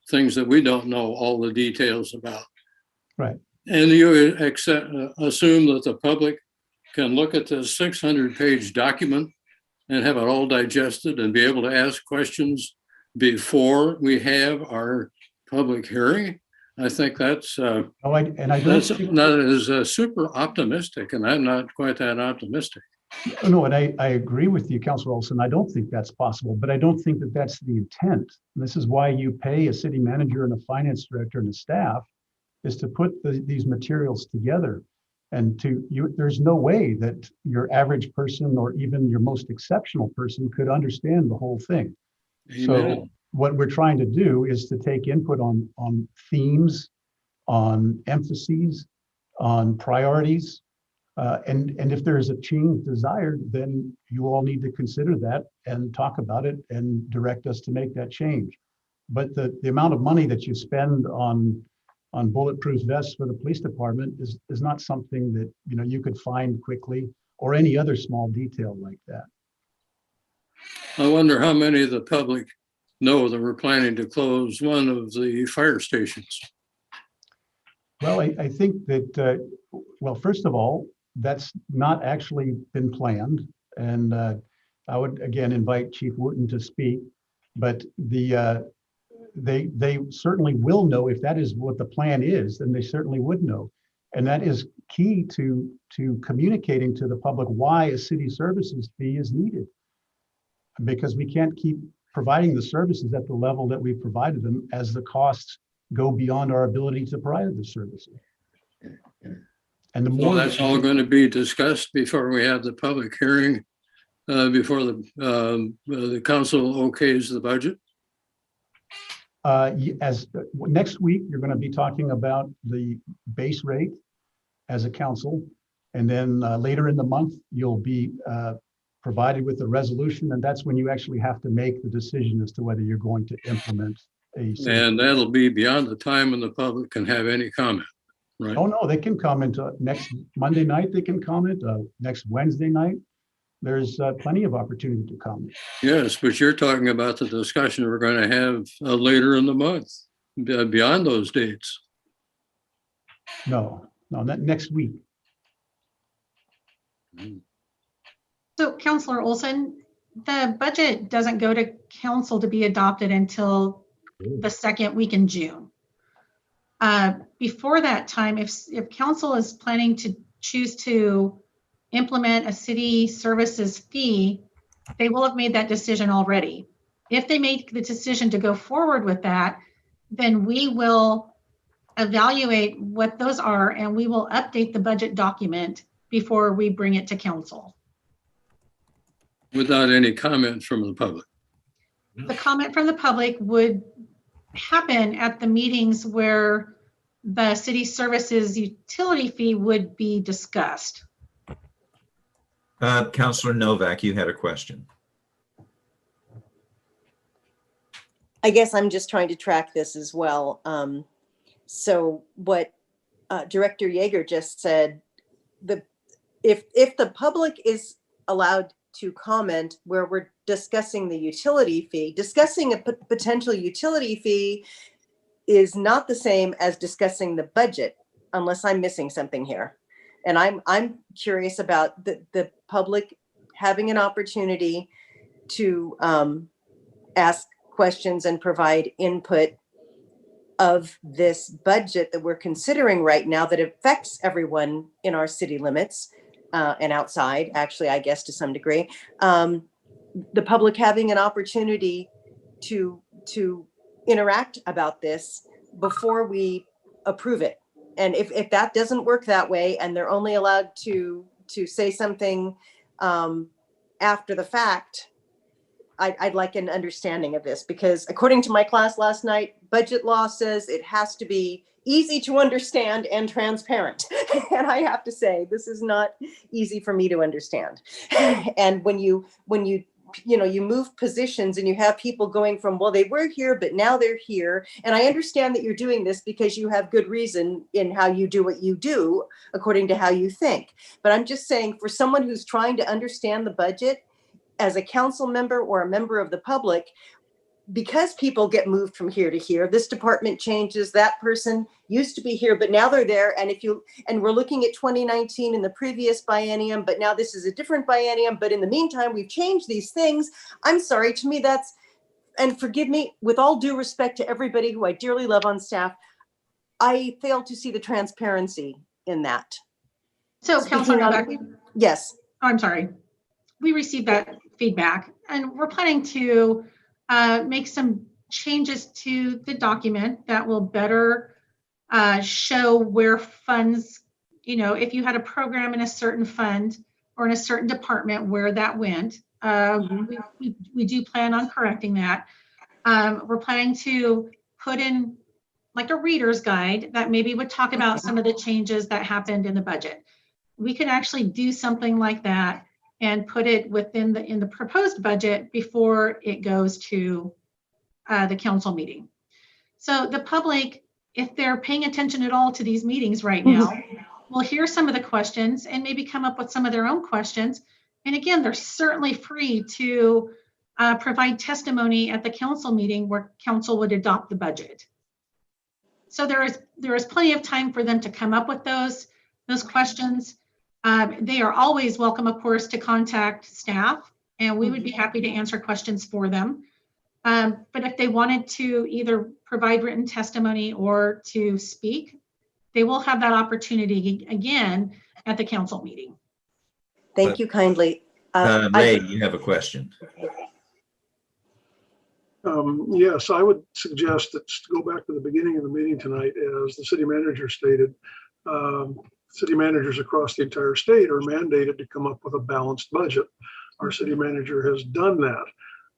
things that we don't know all the details about. Right. And you assume that the public can look at the 600-page document and have it all digested and be able to ask questions before we have our public hearing. I think that's not as super optimistic, and I'm not quite that optimistic. No, and I agree with you, Councilor Olson. I don't think that's possible, but I don't think that that's the intent. And this is why you pay a city manager and a finance director and a staff, is to put these materials together. And there's no way that your average person or even your most exceptional person could understand the whole thing. Amen. So what we're trying to do is to take input on themes, on emphases, on priorities. And if there's a change desired, then you all need to consider that and talk about it and direct us to make that change. But the amount of money that you spend on bulletproof vests for the police department is not something that you could find quickly, or any other small detail like that. I wonder how many of the public know that we're planning to close one of the fire stations. Well, I think that, well, first of all, that's not actually been planned. And I would, again, invite Chief Wooten to speak, but they certainly will know. If that is what the plan is, then they certainly would know. And that is key to communicating to the public why a city services fee is needed. Because we can't keep providing the services at the level that we've provided them as the costs go beyond our ability to provide the services. And the more that's all going to be discussed before we have the public hearing, before the council okays the budget. Next week, you're going to be talking about the base rate as a council, and then later in the month, you'll be provided with a resolution, and that's when you actually have to make the decision as to whether you're going to implement a. And that'll be beyond the time when the public can have any comment, right? Oh no, they can comment next Monday night. They can comment next Wednesday night. There's plenty of opportunity to comment. Yes, but you're talking about the discussion we're going to have later in the month, beyond those dates. No, not next week. So, Councilor Olson, the budget doesn't go to council to be adopted until the second week in June. Before that time, if council is planning to choose to implement a city services fee, they will have made that decision already. If they make the decision to go forward with that, then we will evaluate what those are, and we will update the budget document before we bring it to council. Without any comment from the public. The comment from the public would happen at the meetings where the city services utility fee would be discussed. Councilor Novak, you had a question. I guess I'm just trying to track this as well. So what Director Yeager just said, if the public is allowed to comment where we're discussing the utility fee, discussing a potential utility fee is not the same as discussing the budget, unless I'm missing something here. And I'm curious about the public having an opportunity to ask questions and provide input of this budget that we're considering right now that affects everyone in our city limits and outside, actually, I guess to some degree. The public having an opportunity to interact about this before we approve it. And if that doesn't work that way, and they're only allowed to say something after the fact, I'd like an understanding of this, because according to my class last night, budget law says it has to be easy to understand and transparent. And I have to say, this is not easy for me to understand. And when you move positions and you have people going from, well, they were here, but now they're here. And I understand that you're doing this because you have good reason in how you do what you do, according to how you think. But I'm just saying, for someone who's trying to understand the budget as a council member or a member of the public, because people get moved from here to here, this department changes, that person used to be here, but now they're there. And we're looking at 2019 in the previous biennium, but now this is a different biennium. But in the meantime, we've changed these things. I'm sorry, to me, and forgive me, with all due respect to everybody who I dearly love on staff, I fail to see the transparency in that. So, Councilor Rebecca, yes. Oh, I'm sorry. We received that feedback, and we're planning to make some changes to the document that will better show where funds, if you had a program in a certain fund or in a certain department, where that went. We do plan on correcting that. We're planning to put in like a reader's guide that maybe would talk about some of the changes that happened in the budget. We could actually do something like that and put it in the proposed budget before it goes to the council meeting. So the public, if they're paying attention at all to these meetings right now, will hear some of the questions and maybe come up with some of their own questions. And again, they're certainly free to provide testimony at the council meeting where council would adopt the budget. So there is plenty of time for them to come up with those questions. They are always welcome, of course, to contact staff, and we would be happy to answer questions for them. But if they wanted to either provide written testimony or to speak, they will have that opportunity again at the council meeting. Thank you kindly. Ray, you have a question. Yes, I would suggest that, to go back to the beginning of the meeting tonight, as the city manager stated, city managers across the entire state are mandated to come up with a balanced budget. Our city manager has done that.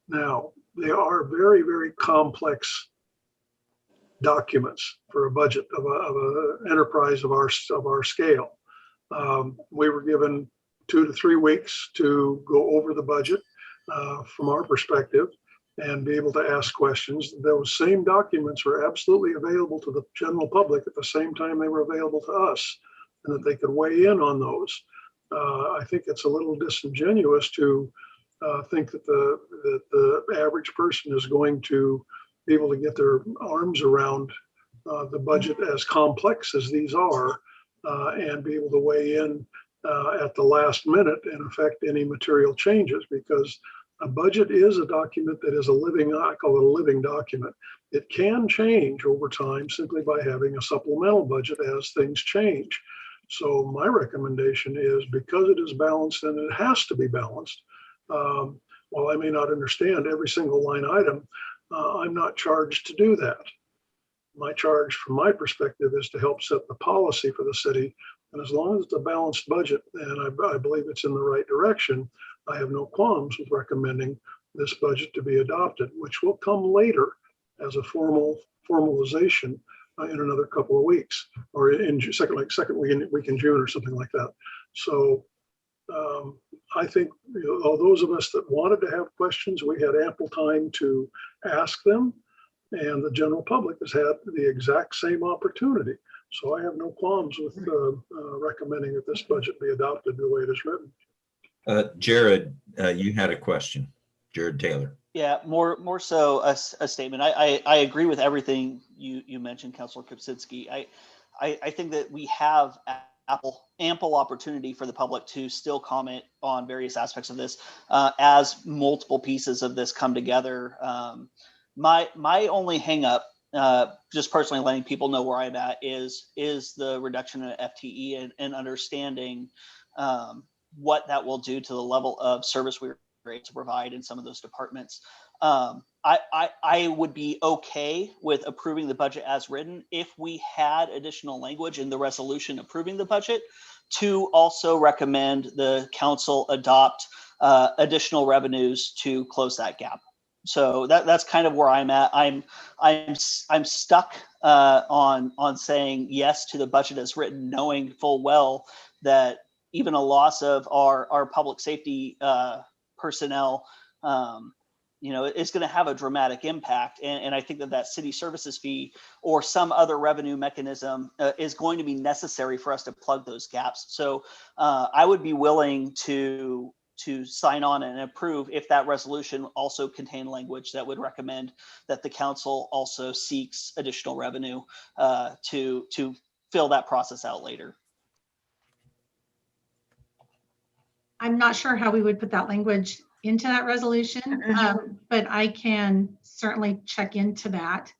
Now, they are very, very complex documents for a budget of an enterprise of our scale. We were given 2 to 3 weeks to go over the budget from our perspective and be able to ask questions. Those same documents were absolutely available to the general public at the same time they were available to us, and that they could weigh in on those. I think it's a little disingenuous to think that the average person is going to be able to get their arms around the budget as complex as these are and be able to weigh in at the last minute and affect any material changes, because a budget is a document that is I call it a living document. It can change over time simply by having a supplemental budget as things change. So my recommendation is, because it is balanced, and it has to be balanced, while I may not understand every single line item, I'm not charged to do that. My charge from my perspective is to help set the policy for the city. And as long as it's a balanced budget, and I believe it's in the right direction, I have no qualms with recommending this budget to be adopted, which will come later as a formalization in another couple of weeks, or in second week in June or something like that. So I think those of us that wanted to have questions, we had ample time to ask them, and the general public has had the exact same opportunity. So I have no qualms with recommending that this budget be adopted the way it is written. Jared, you had a question. Jared Taylor. Yeah, more so a statement. I agree with everything you mentioned, Councilor Kupczynski. I think that we have ample opportunity for the public to still comment on various aspects of this as multiple pieces of this come together. My only hang up, just personally letting people know where I'm at, is the reduction in FTE and understanding what that will do to the level of service we're able to provide in some of those departments. I would be okay with approving the budget as written if we had additional language in the resolution approving the budget to also recommend the council adopt additional revenues to close that gap. So that's kind of where I'm at. I'm stuck on saying yes to the budget as written, knowing full well that even a loss of our public safety personnel, it's going to have a dramatic impact. And I think that city services fee or some other revenue mechanism is going to be necessary for us to plug those gaps. So I would be willing to sign on and approve if that resolution also contained language that would recommend that the council also seeks additional revenue to fill that process out later. I'm not sure how we would put that language into that resolution, but I can certainly check into that.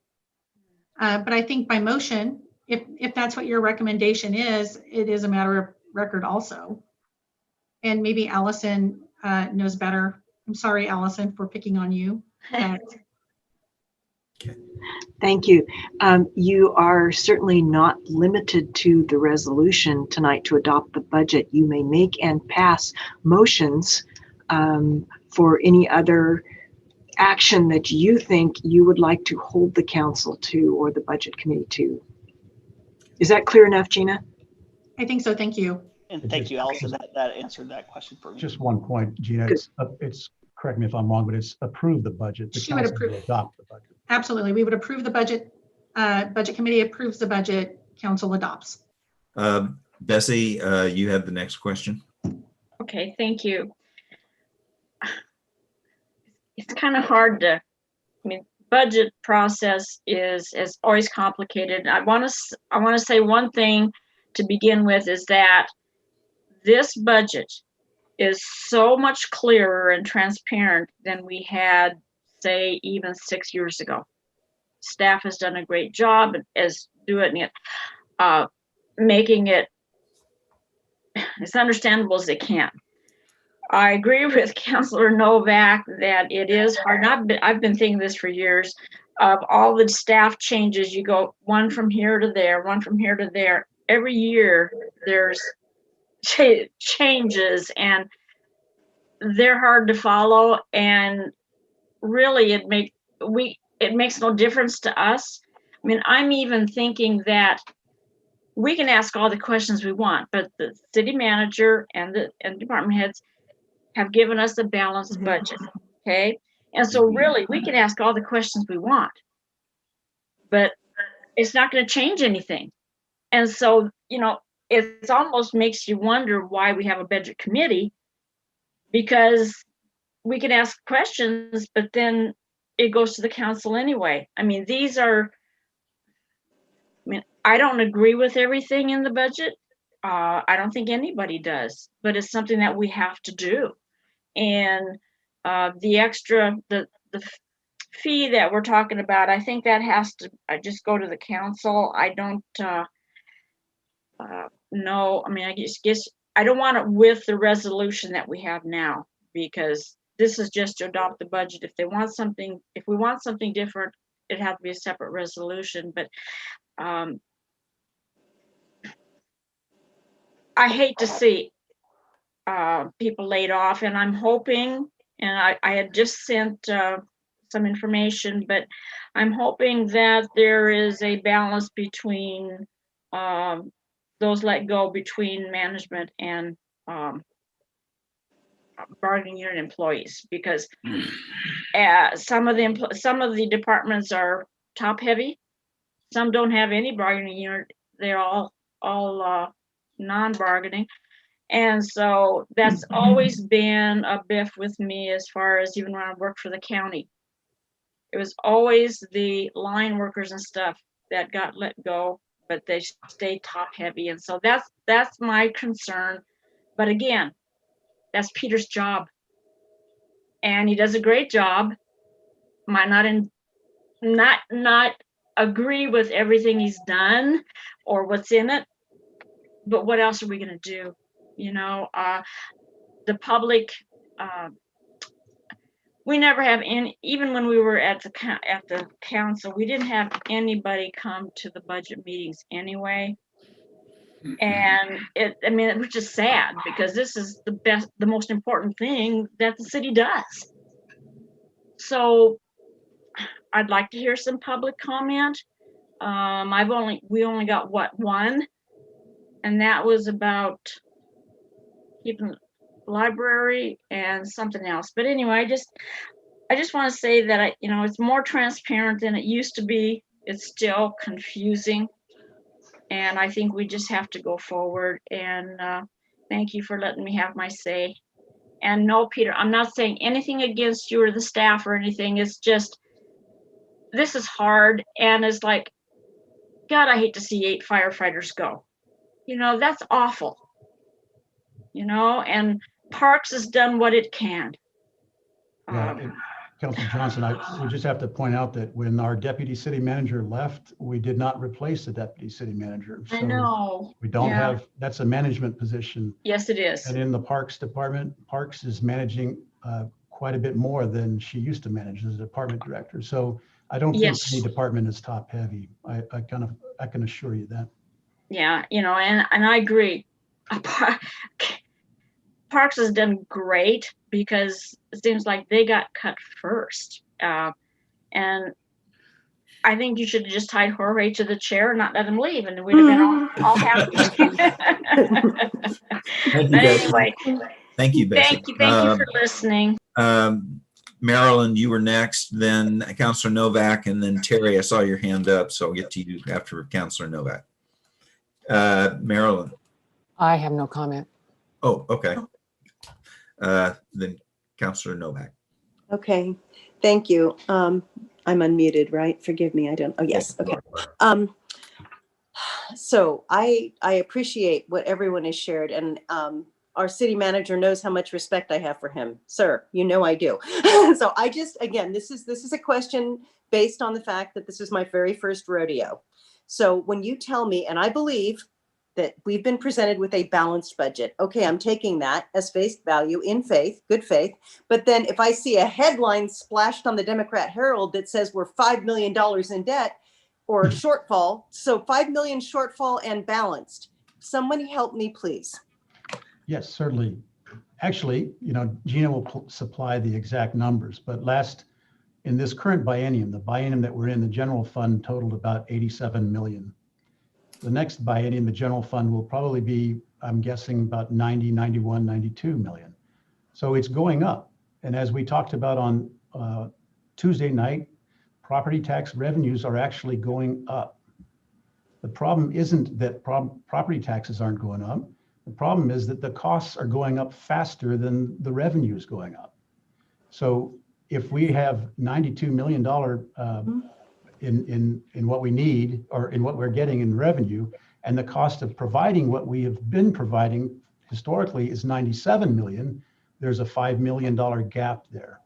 But I think by motion, if that's what your recommendation is, it is a matter of record also. And maybe Allison knows better. I'm sorry, Allison, for picking on you. Thank you. You are certainly not limited to the resolution tonight to adopt the budget. You may make and pass motions for any other action that you think you would like to hold the council to or the budget committee to. Is that clear enough, Gina? I think so. Thank you. And thank you, Allison. That answered that question for me. Just one point, Gina. It's correct me if I'm wrong, but it's approve the budget. The She would council approve. will adopt the budget. Absolutely. We would approve the budget. Budget committee approves the budget. Council adopts. Bessie, you have the next question. Okay, thank you. It's kind of hard to, budget process is always complicated. I want to say one thing to begin with is that this budget is so much clearer and transparent than we had, say, even 6 years ago. Staff has done a great job as doing it, making it as understandable as they can. I agree with Councilor Novak that it is hard. I've been thinking this for years. Of all the staff changes, you go one from here to there, one from here to there. Every year there's changes and they're hard to follow. And really, it makes no difference to us. I'm even thinking that we can ask all the questions we want, but the city manager and department heads have given us a balanced budget, okay? And so really, we can ask all the questions we want, but it's not going to change anything. And so, it almost makes you wonder why we have a budget committee, because we can ask questions, but then it goes to the council anyway. I don't agree with everything in the budget. I don't think anybody does, but it's something that we have to do. And the fee that we're talking about, I think that has to just go to the council. I don't know. I guess I don't want it with the resolution that we have now, because this is just to adopt the budget. If we want something different, it has to be a separate resolution. But I hate to see people laid off, and I'm hoping, and I had just sent some information, but I'm hoping that there is a balance between those let go between management and bargaining unit employees, because some of the departments are top heavy, some don't have any bargaining unit, they're all non-bargaining, And so that's always been a biff with me as far as even when I worked for the county. It was always the line workers and stuff that got let go, but they stayed top heavy. And so that's my concern. But again, that's Peter's job. And he does a great job. Might not agree with everything he's done or what's in it, but what else are we going to do? You know, the public, we never have any, even when we were at the council, we didn't have anybody come to the budget meetings anyway. And it was just sad because this is the most important thing that the city does. So I'd like to hear some public comment. We only got one, and that was about keeping library and something else. But anyway, I just want to say that it's more transparent than it used to be. It's still confusing, and I think we just have to go forward. And thank you for letting me have my say. And no, Peter, I'm not saying anything against you or the staff or anything. It's just, this is hard, and it's like, God, I hate to see 8 firefighters go. That's awful. And Parks has done what it can. Yeah, Councilor Johnson, we just have to point out that when our deputy city manager left, we did not replace the deputy city manager. I know. We don't have, that's a management position. Yes, it is. And in the Parks Department, Parks is managing quite a bit more than she used to manage as a department director. So I don't think any department is top heavy. I can assure you that. Yeah, and I agree. Parks has done great because it seems like they got cut first. And I think you should have just tied Jorge to the chair and not let him leave, and we'd have been all happy. But anyway, thank you, Betsy. Thank you for listening. Marilyn, you were next, then Councilor Novak, and then Terry. I saw your hand up, so I'll get to you after Councilor Novak. Marilyn. I have no comment. Oh, okay. Then Councilor Novak. Okay, thank you. I'm unmuted, right? Forgive me, I don't, oh yes, okay. So I appreciate what everyone has shared, and our city manager knows how much respect I have for him. Sir, I do. So I just, again, this is a question based on the fact that this is my very first rodeo. So when you tell me, and I believe that we've been presented with a balanced budget. Okay, I'm taking that as face value in faith, good faith. But then if I see a headline splashed on the Democrat Herald that says we're $5 million in debt or shortfall, so 5 million shortfall and balanced, somebody help me, please. Yes, certainly. Actually, Gina will supply the exact numbers, but in this current biennium, the biennium that we're in, the general fund totaled about 87 million. The next biennium, the general fund will probably be, I'm guessing, about 90, 91, 92 million. So it's going up. And as we talked about on Tuesday night, property tax revenues are actually going up. The problem isn't that property taxes aren't going up. The problem is that the costs are going up faster than the revenue is going up. So if we have $92 million in what we need, or in what we're getting in revenue, and the cost of providing what we have been providing historically is 97 million, there's a $5 million gap there.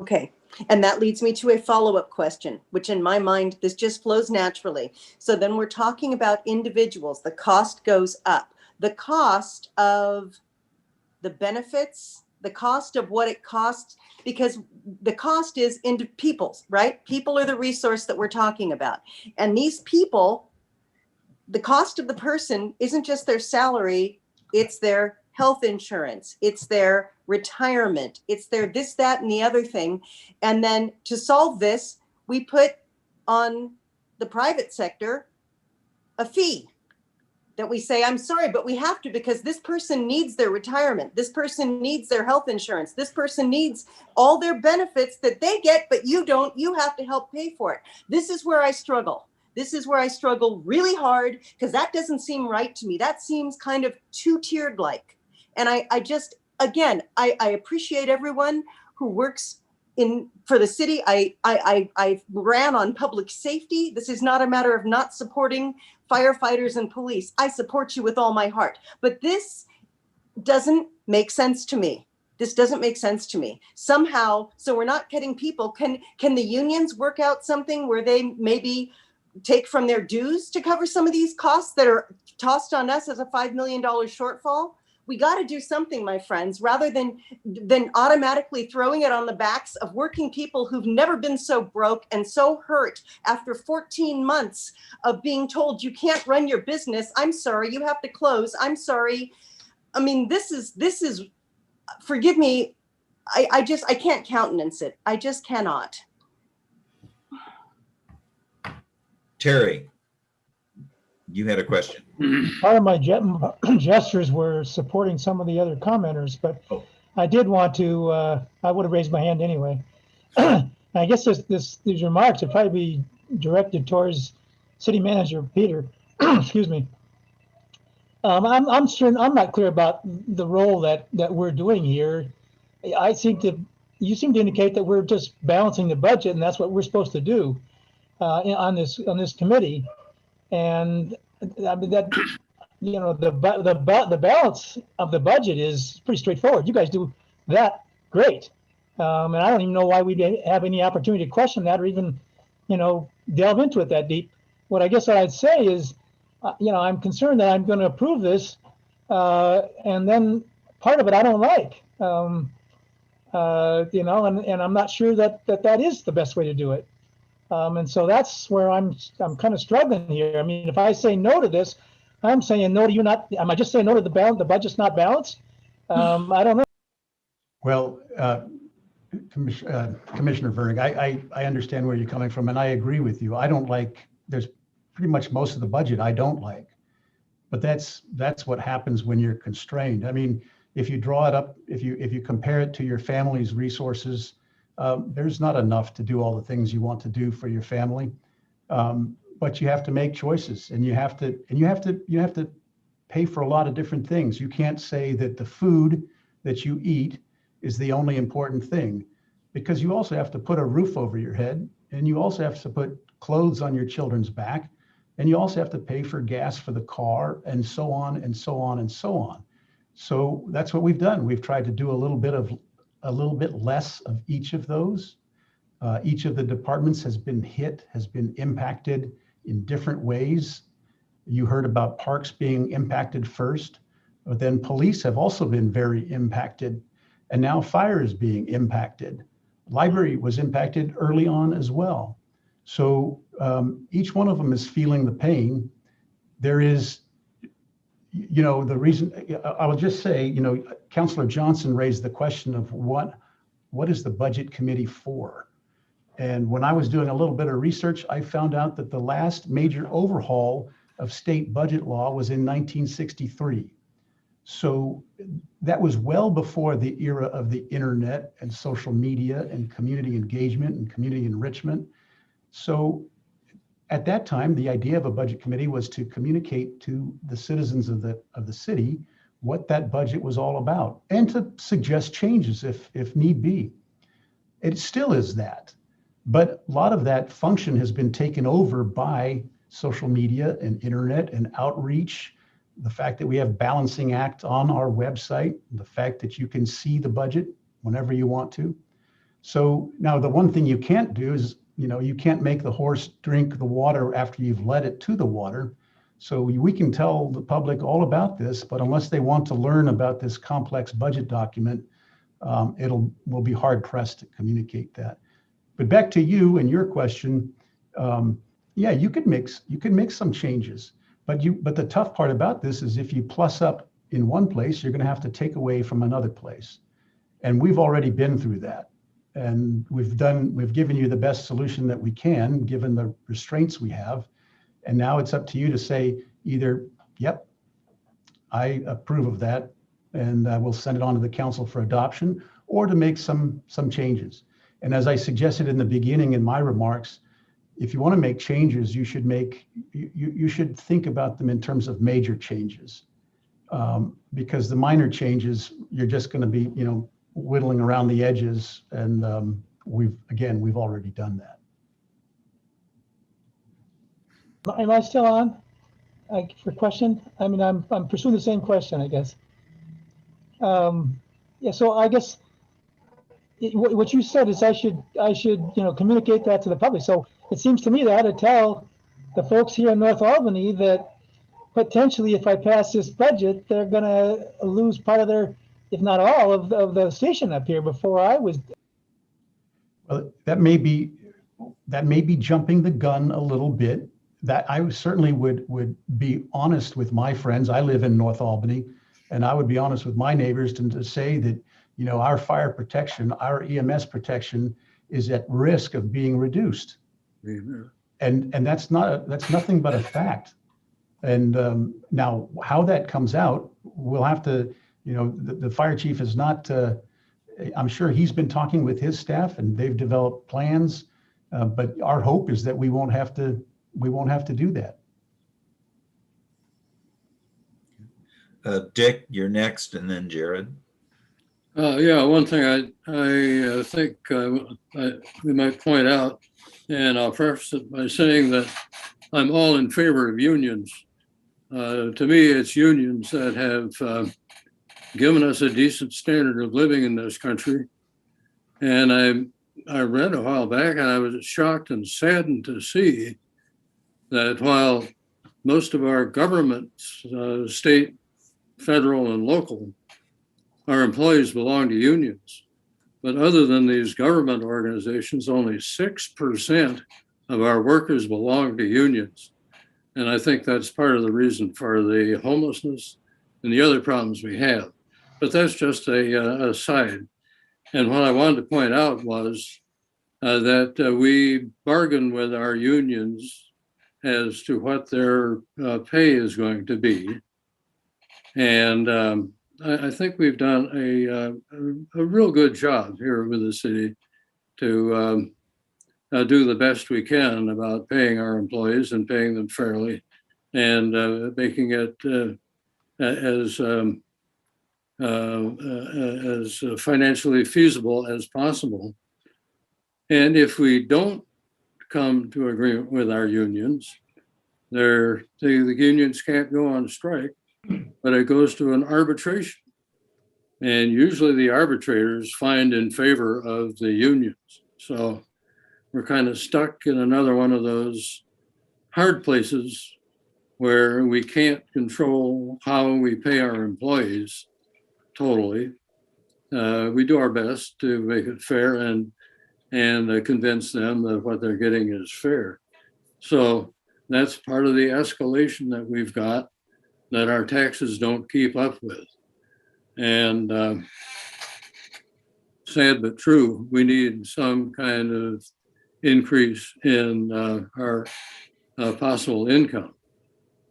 Okay, and that leads me to a follow-up question, which in my mind, this just flows naturally. So then we're talking about individuals, the cost goes up. The cost of the benefits, the cost of what it costs, because the cost is into people's, right? People are the resource that we're talking about. And these people, the cost of the person isn't just their salary, it's their health insurance, it's their retirement, it's their this, that, and the other thing. And then to solve this, we put on the private sector a fee that we say, I'm sorry, but we have to, because this person needs their retirement. This person needs their health insurance. This person needs all their benefits that they get, but you don't. You have to help pay for it. This is where I struggle. This is where I struggle really hard because that doesn't seem right to me. That seems kind of two-tiered like. And I just, again, I appreciate everyone who works for the city. I ran on public safety. This is not a matter of not supporting firefighters and police. I support you with all my heart. But this doesn't make sense to me. This doesn't make sense to me. Somehow, so we're not getting people. Can the unions work out something where they maybe take from their dues to cover some of these costs that are tossed on us as a $5 million shortfall? We got to do something, my friends, rather than automatically throwing it on the backs of working people who've never been so broke and so hurt after 14 months of being told you can't run your business. I'm sorry, you have to close. I'm sorry. I mean, this is, forgive me. I can't countenance it. I just cannot. Terry, you had a question. Part of my gestures were supporting some of the other commenters, but I did want to, I would have raised my hand anyway. I guess these remarks would probably be directed towards City Manager Peter. Excuse me. I'm sure I'm not clear about the role that we're doing here. You seem to indicate that we're just balancing the budget, and that's what we're supposed to do on this committee. And I mean that, you know, the balance of the budget is pretty straightforward. You guys do that great, and I don't even know why we'd have any opportunity to question that or even, you know, delve into it that deep. What I'd say is, you know, I'm concerned that I'm going to approve this, and then part of it I don't like, you know, and I'm not sure that is the best way to do it. And so that's where I'm kind of struggling here. I mean, if I say no to this, I'm saying no to you. Am I just saying no to the budget's not balanced? I don't know. Well, Commissioner Vernig, I understand where you're coming from, and I agree with you. I don't like, there's pretty much most of the budget I don't like, but that's what happens when you're constrained. I mean, if you draw it up, if you compare it to your family's resources, there's not enough to do all the things you want to do for your family, but you have to make choices, and you have to pay for a lot of different things. You can't say that the food that you eat is the only important thing, because you also have to put a roof over your head, and you also have to put clothes on your children's back, and you also have to pay for gas for the car, and so on and so on and so on. So that's what we've done. We've tried to do a little bit less of each of those. Each of the departments has been impacted in different ways. You heard about parks being impacted first, but then police have also been very impacted, and now fire is being impacted. Library was impacted early on as well. So each one of them is feeling the pain. There is, you know, the reason, I will just say, you know, Councillor Johnson raised the question of what is the budget committee for? And when I was doing a little bit of research, I found out that the last major overhaul of state budget law was in 1963. So that was well before the era of the internet and social media and community engagement and community enrichment. So at that time, the idea of a budget committee was to communicate to the citizens of the city what that budget was all about, and to suggest changes if need be. It still is that, but a lot of that function has been taken over by social media and internet and outreach. The fact that we have Balancing Act on our website, the fact that you can see the budget whenever you want to. So now the one thing you can't do is, you know, you can't make the horse drink the water after you've led it to the water. So we can tell the public all about this, but unless they want to learn about this complex budget document, we'll be hard pressed to communicate that. But back to you and your question, yeah, you could make some changes, but the tough part about this is if you plus up in one place, you're going to have to take away from another place, and we've already been through that. And we've given you the best solution that we can, given the restraints we have. And now it's up to you to say either, yep, I approve of that, and we'll send it on to the council for adoption, or to make some changes. And as I suggested in the beginning in my remarks, if you want to make changes, you should you should think about them in terms of major changes. Because the minor changes, you're just going to be, whittling around the edges. And we've already done that. Am I still on for question? I mean, I'm pursuing the same question, I guess. Yeah, so I guess what you said is I should communicate that to the public. So it seems to me that I ought to tell the folks here in North Albany that potentially if I pass this budget, they're going to lose part of their, if not all of the station up here before I was. Well, that may be jumping the gun a little bit. That I certainly would be honest with my friends. I live in North Albany, and I would be honest with my neighbors to say that, our fire protection, our EMS protection is at risk of being reduced. Amen. And that's nothing but a fact. And now how that comes out, we'll have to, the fire chief is not, I'm sure he's been talking with his staff and they've developed plans. But our hope is that we won't have to do that. Dick, you're next, and then Jared. Yeah, one thing I think we might point out, and I'll preface it by saying that I'm all in favor of unions. To me, it's unions that have given us a decent standard of living in this country. And I read a while back, and I was shocked and saddened to see that while most of our governments, state, federal, and local, our employees belong to unions. But other than these government organizations, only 6% of our workers belong to unions. And I think that's part of the reason for the homelessness and the other problems we have. But that's just a aside. And what I wanted to point out was that we bargain with our unions as to what their pay is going to be. And I think we've done a real good job here with the city to do the best we can about paying our employees and paying them fairly and making it as financially feasible as possible. And if we don't come to agreement with our unions, the unions can't go on strike, but it goes to an arbitration. And usually the arbitrators find in favor of the unions. So we're kind of stuck in another one of those hard places where we can't control how we pay our employees totally. We do our best to make it fair and convince them that what they're getting is fair. So that's part of the escalation that we've got that our taxes don't keep up with. And sad but true, we need some kind of increase in our possible income.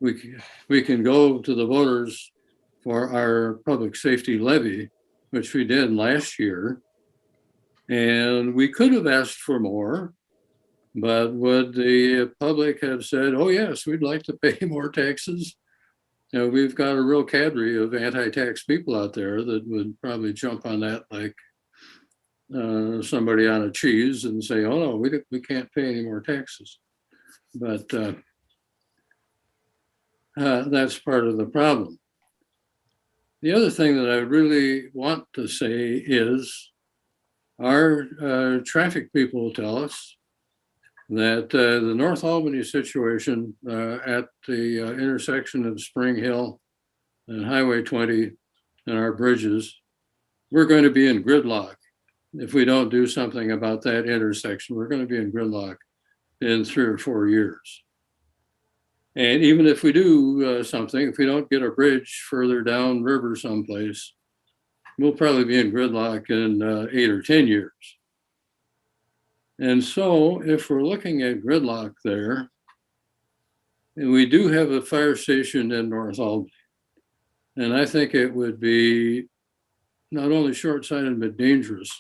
We can go to the voters for our public safety levy, which we did last year. And we could have asked for more, but would the public have said, oh yes, we'd like to pay more taxes? We've got a real cadre of anti-tax people out there that would probably jump on that like somebody on a cheese and say, oh no, we can't pay any more taxes. But that's part of the problem. The other thing that I really want to say is our traffic people tell us that the North Albany situation at the intersection of Spring Hill and Highway 20 and our bridges, we're going to be in gridlock. If we don't do something about that intersection, we're going to be in gridlock in 3 or 4 years. And even if we do something, if we don't get a bridge further down river someplace, we'll probably be in gridlock in 8 or 10 years. And so if we're looking at gridlock there, and we do have a fire station in North Albany, and I think it would be not only short-sighted, but dangerous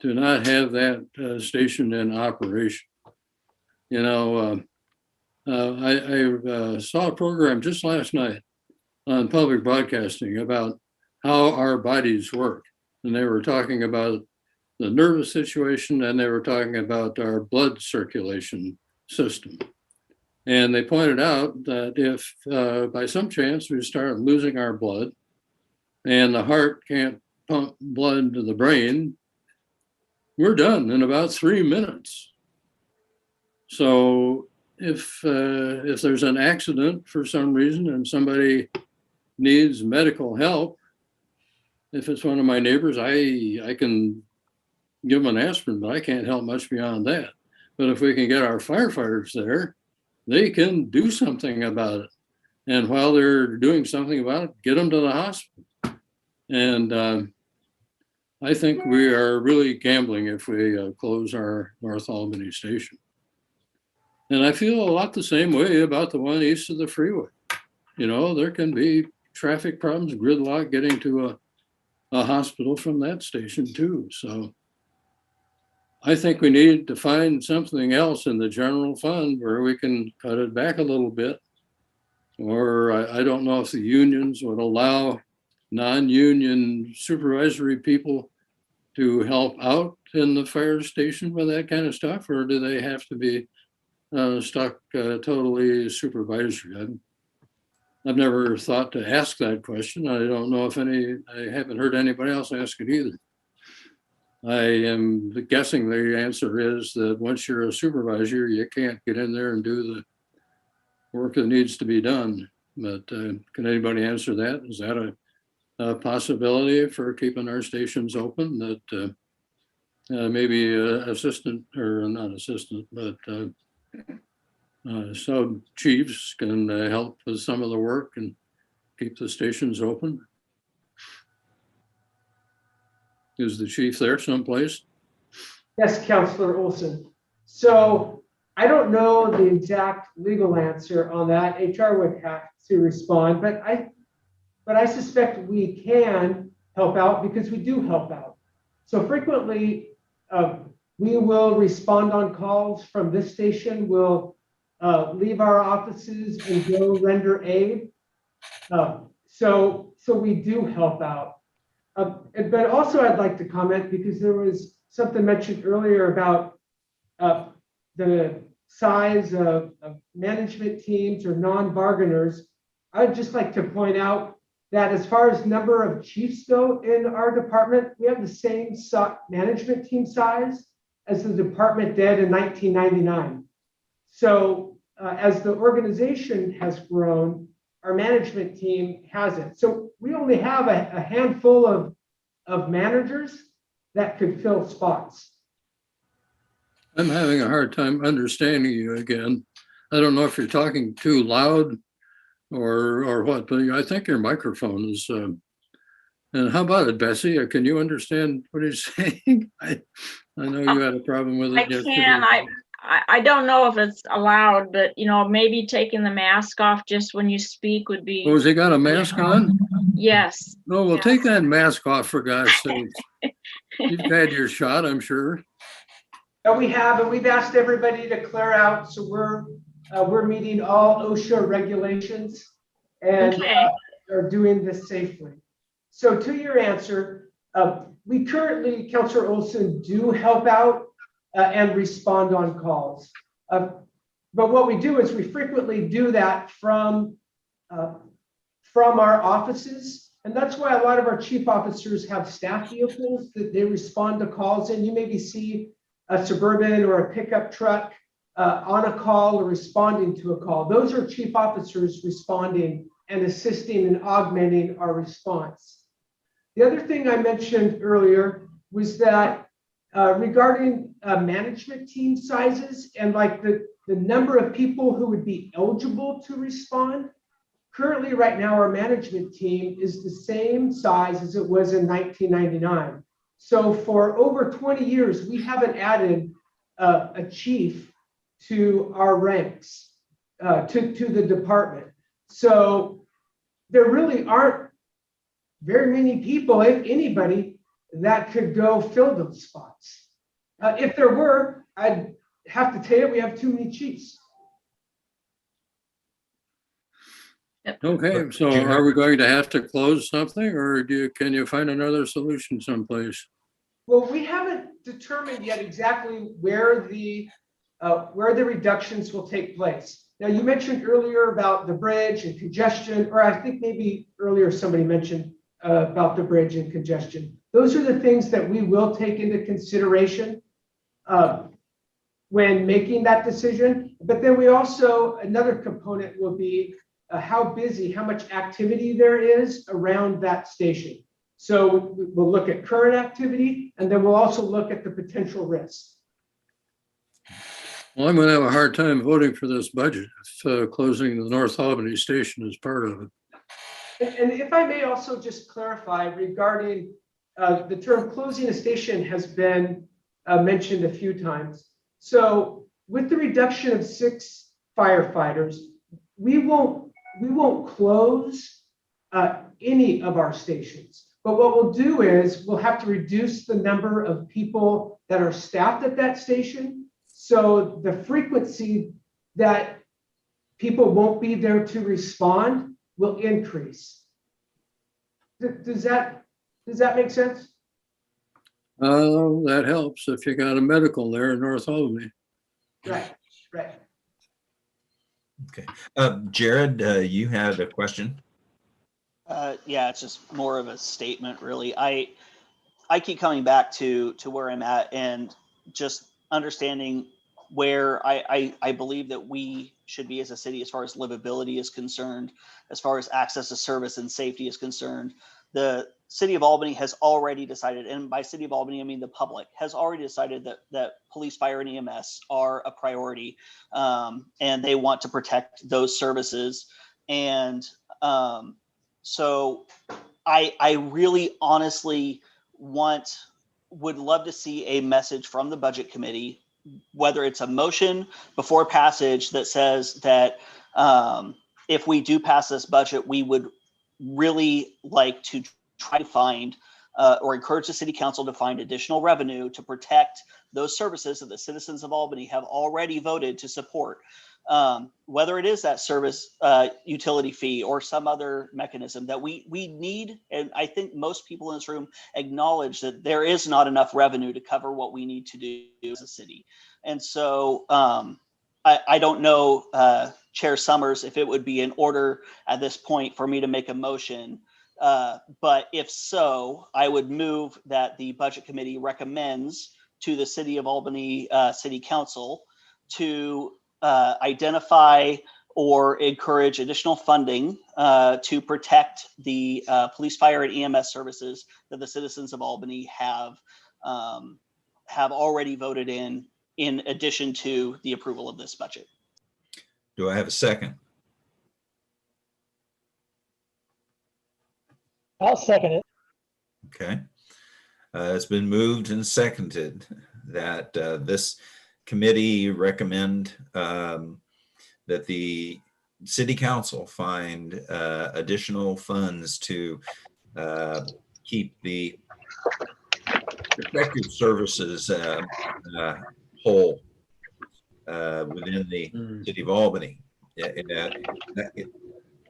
to not have that station in operation. I saw a program just last night on public broadcasting about how our bodies work. And they were talking about the nervous situation, and they were talking about our blood circulation system. And they pointed out that if by some chance we start losing our blood and the heart can't pump blood to the brain, we're done in about 3 minutes. So if there's an accident for some reason and somebody needs medical help, if it's one of my neighbors, I can give them an aspirin, but I can't help much beyond that. But if we can get our firefighters there, they can do something about it. And while they're doing something about it, get them to the hospital. And I think we are really gambling if we close our North Albany station. And I feel a lot the same way about the one east of the freeway. There can be traffic problems, gridlock getting to a hospital from that station too. So I think we need to find something else in the general fund where we can cut it back a little bit. Or I don't know if the unions would allow non-union supervisory people to help out in the fire station with that kind of stuff, or do they have to be stuck totally supervisory? I've never thought to ask that question. I don't know if I haven't heard anybody else ask it either. I am guessing the answer is that once you're a supervisor, you can't get in there and do the work that needs to be done. But can anybody answer that? Is that a possibility for keeping our stations open, that maybe assistant, or not assistant, but sub chiefs can help with some of the work and keep the stations open? Is the chief there someplace? Yes, Councillor Olson. So I don't know the exact legal answer on that. HR would have to respond, but I suspect we can help out because we do help out. So frequently we will respond on calls from this station. We'll leave our offices and go render aid. So we do help out. But also I'd like to comment, because there was something mentioned earlier about the size of management teams or non-bargainers. I'd just like to point out that as far as number of chiefs go in our department, we have the same management team size as the department did in 1999. So as the organization has grown, our management team hasn't. So we only have a handful of managers that could fill spots. I'm having a hard time understanding you again. I don't know if you're talking too loud or what, but I think your microphone is, and how about it, Bessie? Can you understand what he's saying? I know you had a problem with it. I can. I don't know if it's allowed, but maybe taking the mask off just when you speak would be. Oh, has he got a mask on? Yes. Oh, well, take that mask off, for God's sake. You've had your shot, I'm sure. We have, and we've asked everybody to clear out. So we're meeting all OSHA regulations and are doing this safely. So to your answer, we currently, Councillor Olson, do help out and respond on calls. But what we do is we frequently do that from our offices. And that's why a lot of our chief officers have staff vehicles that they respond to calls in. You maybe see a Suburban or a pickup truck on a call or responding to a call. Those are chief officers responding and assisting and augmenting our response. The other thing I mentioned earlier was that regarding management team sizes and like the number of people who would be eligible to respond, currently right now our management team is the same size as it was in 1999. So for over 20 years, we haven't added a chief to our ranks, to the department. So there really aren't very many people, if anybody, that could go fill those spots. If there were, I'd have to tell you, we have too many chiefs. Okay, so are we going to have to close something, or can you find another solution someplace? Well, we haven't determined yet exactly where the reductions will take place. Now, you mentioned earlier about the bridge and congestion, or I think maybe earlier somebody mentioned about the bridge and congestion. Those are the things that we will take into consideration when making that decision. But then we also, another component will be how busy, how much activity there is around that station. So we'll look at current activity, and then we'll also look at the potential risks. Well, I'm going to have a hard time voting for this budget if closing the North Albany station is part of it. And if I may also just clarify regarding the term closing a station has been mentioned a few times. So with the reduction of 6 firefighters, we won't close any of our stations. But what we'll do is we'll have to reduce the number of people that are staffed at that station. So the frequency that people won't be there to respond will increase. Does that make sense? That helps if you got a medical there in North Albany. Right. Okay. Jared, you had a question? Yeah, it's just more of a statement, really. I keep coming back to where I'm at and just understanding where I believe that we should be as a city as far as livability is concerned, as far as access to service and safety is concerned. The city of Albany has already decided, and by city of Albany, I mean the public, has already decided that police, fire, and EMS are a priority, and they want to protect those services. And so I really honestly would love to see a message from the budget committee, whether it's a motion before passage that says that if we do pass this budget, we would really like to try to find or encourage the city council to find additional revenue to protect those services that the citizens of Albany have already voted to support. Whether it is that service utility fee or some other mechanism that we need. And I think most people in this room acknowledge that there is not enough revenue to cover what we need to do as a city. And so I don't know, Chair Summers, if it would be in order at this point for me to make a motion. But if so, I would move that the budget committee recommends to the City of Albany City Council to identify or encourage additional funding to protect the police, fire, and EMS services that the citizens of Albany have already voted in addition to the approval of this budget. Do I have a second? I'll second it. Okay. It's been moved and seconded that this committee recommend that the city council find additional funds to keep the protective services whole within the city of Albany.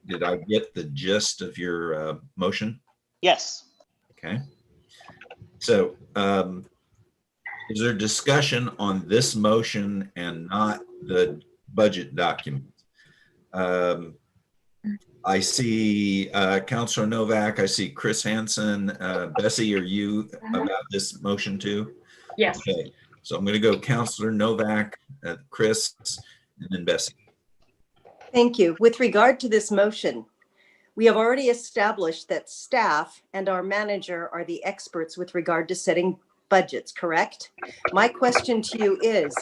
Did I get the gist of your motion? Yes. Okay. So is there discussion on this motion and not the budget document? I see Councilor Novak, I see Chris Hansen. Bessie, are you about this motion too? Yes. Okay. So I'm going to go Councilor Novak, Chris, and then Bessie. Thank you. With regard to this motion, we have already established that staff and our manager are the experts with regard to setting budgets, correct? My question to you is,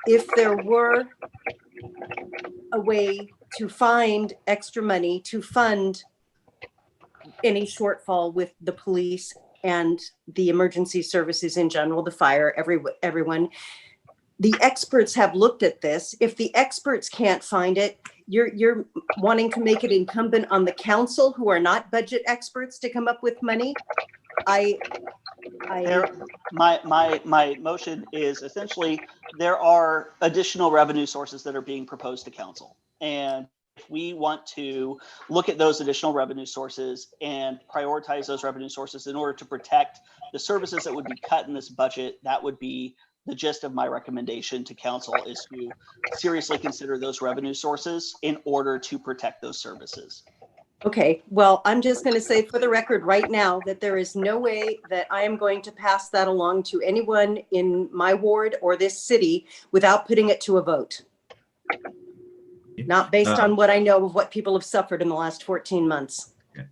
if there were a way to find extra money to fund any shortfall with the police and the emergency services in general, the fire, everyone, the experts have looked at this. If the experts can't find it, you're wanting to make it incumbent on the council, who are not budget experts, to come up with money. My motion is essentially there are additional revenue sources that are being proposed to council. And if we want to look at those additional revenue sources and prioritize those revenue sources in order to protect the services that would be cut in this budget, that would be the gist of my recommendation to council, is to seriously consider those revenue sources in order to protect those services. Okay, well, I'm just going to say for the record right now that there is no way that I am going to pass that along to anyone in my ward or this city without putting it to a vote. Not based on what I know of what people have suffered in the last 14 months. Okay.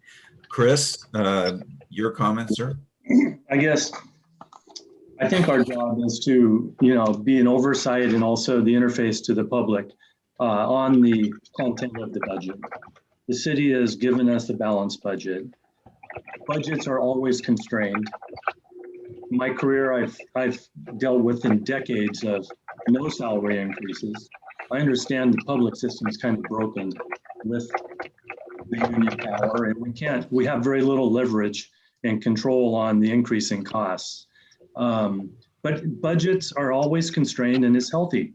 Chris, your comments, sir? I think our job is to, be an oversight and also the interface to the public on the content of the budget. The city has given us a balanced budget. Budgets are always constrained. In my career, I've dealt with in decades of no salary increases. I understand the public system is kind of broken with the union power, and we have very little leverage and control on the increasing costs. But budgets are always constrained, and it's healthy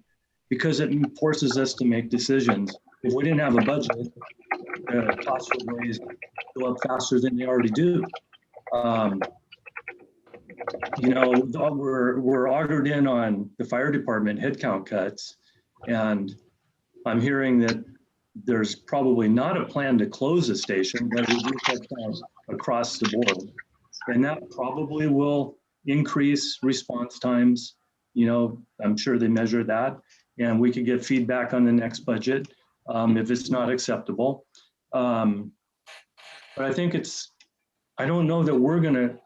because it forces us to make decisions. If we didn't have a budget, the costs would go up faster than they already do. We're augured in on the fire department headcount cuts, and I'm hearing that there's probably not a plan to close a station, but reduce headcount across the board. And that probably will increase response times. I'm sure they measure that, and we could get feedback on the next budget if it's not acceptable. But I think I don't know that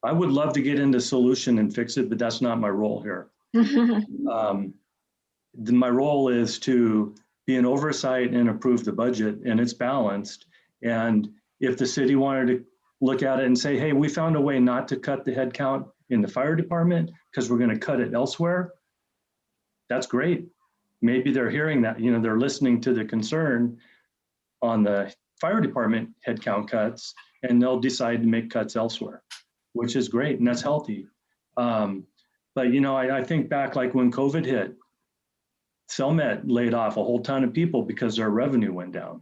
I would love to get into solution and fix it, but that's not my role here. My role is to be an oversight and approve the budget, and it's balanced. And if the city wanted to look at it and say, hey, we found a way not to cut the headcount in the fire department because we're going to cut it elsewhere, that's great. Maybe they're hearing that, they're listening to the concern on the fire department headcount cuts, and they'll decide to make cuts elsewhere, which is great, and that's healthy. But I think back like when COVID hit, Cellmet laid off a whole ton of people because their revenue went down.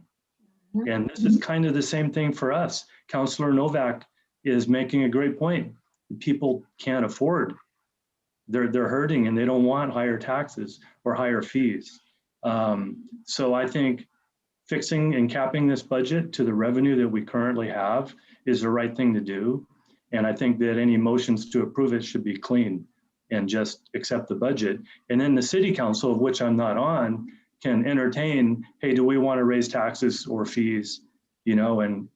And this is kind of the same thing for us. Councillor Novak is making a great point. People can't afford. They're hurting, and they don't want higher taxes or higher fees. So I think fixing and capping this budget to the revenue that we currently have is the right thing to do. And I think that any motions to approve it should be clean and just accept the budget. And then the city council, of which I'm not on, can entertain, hey, do we want to raise taxes or fees, and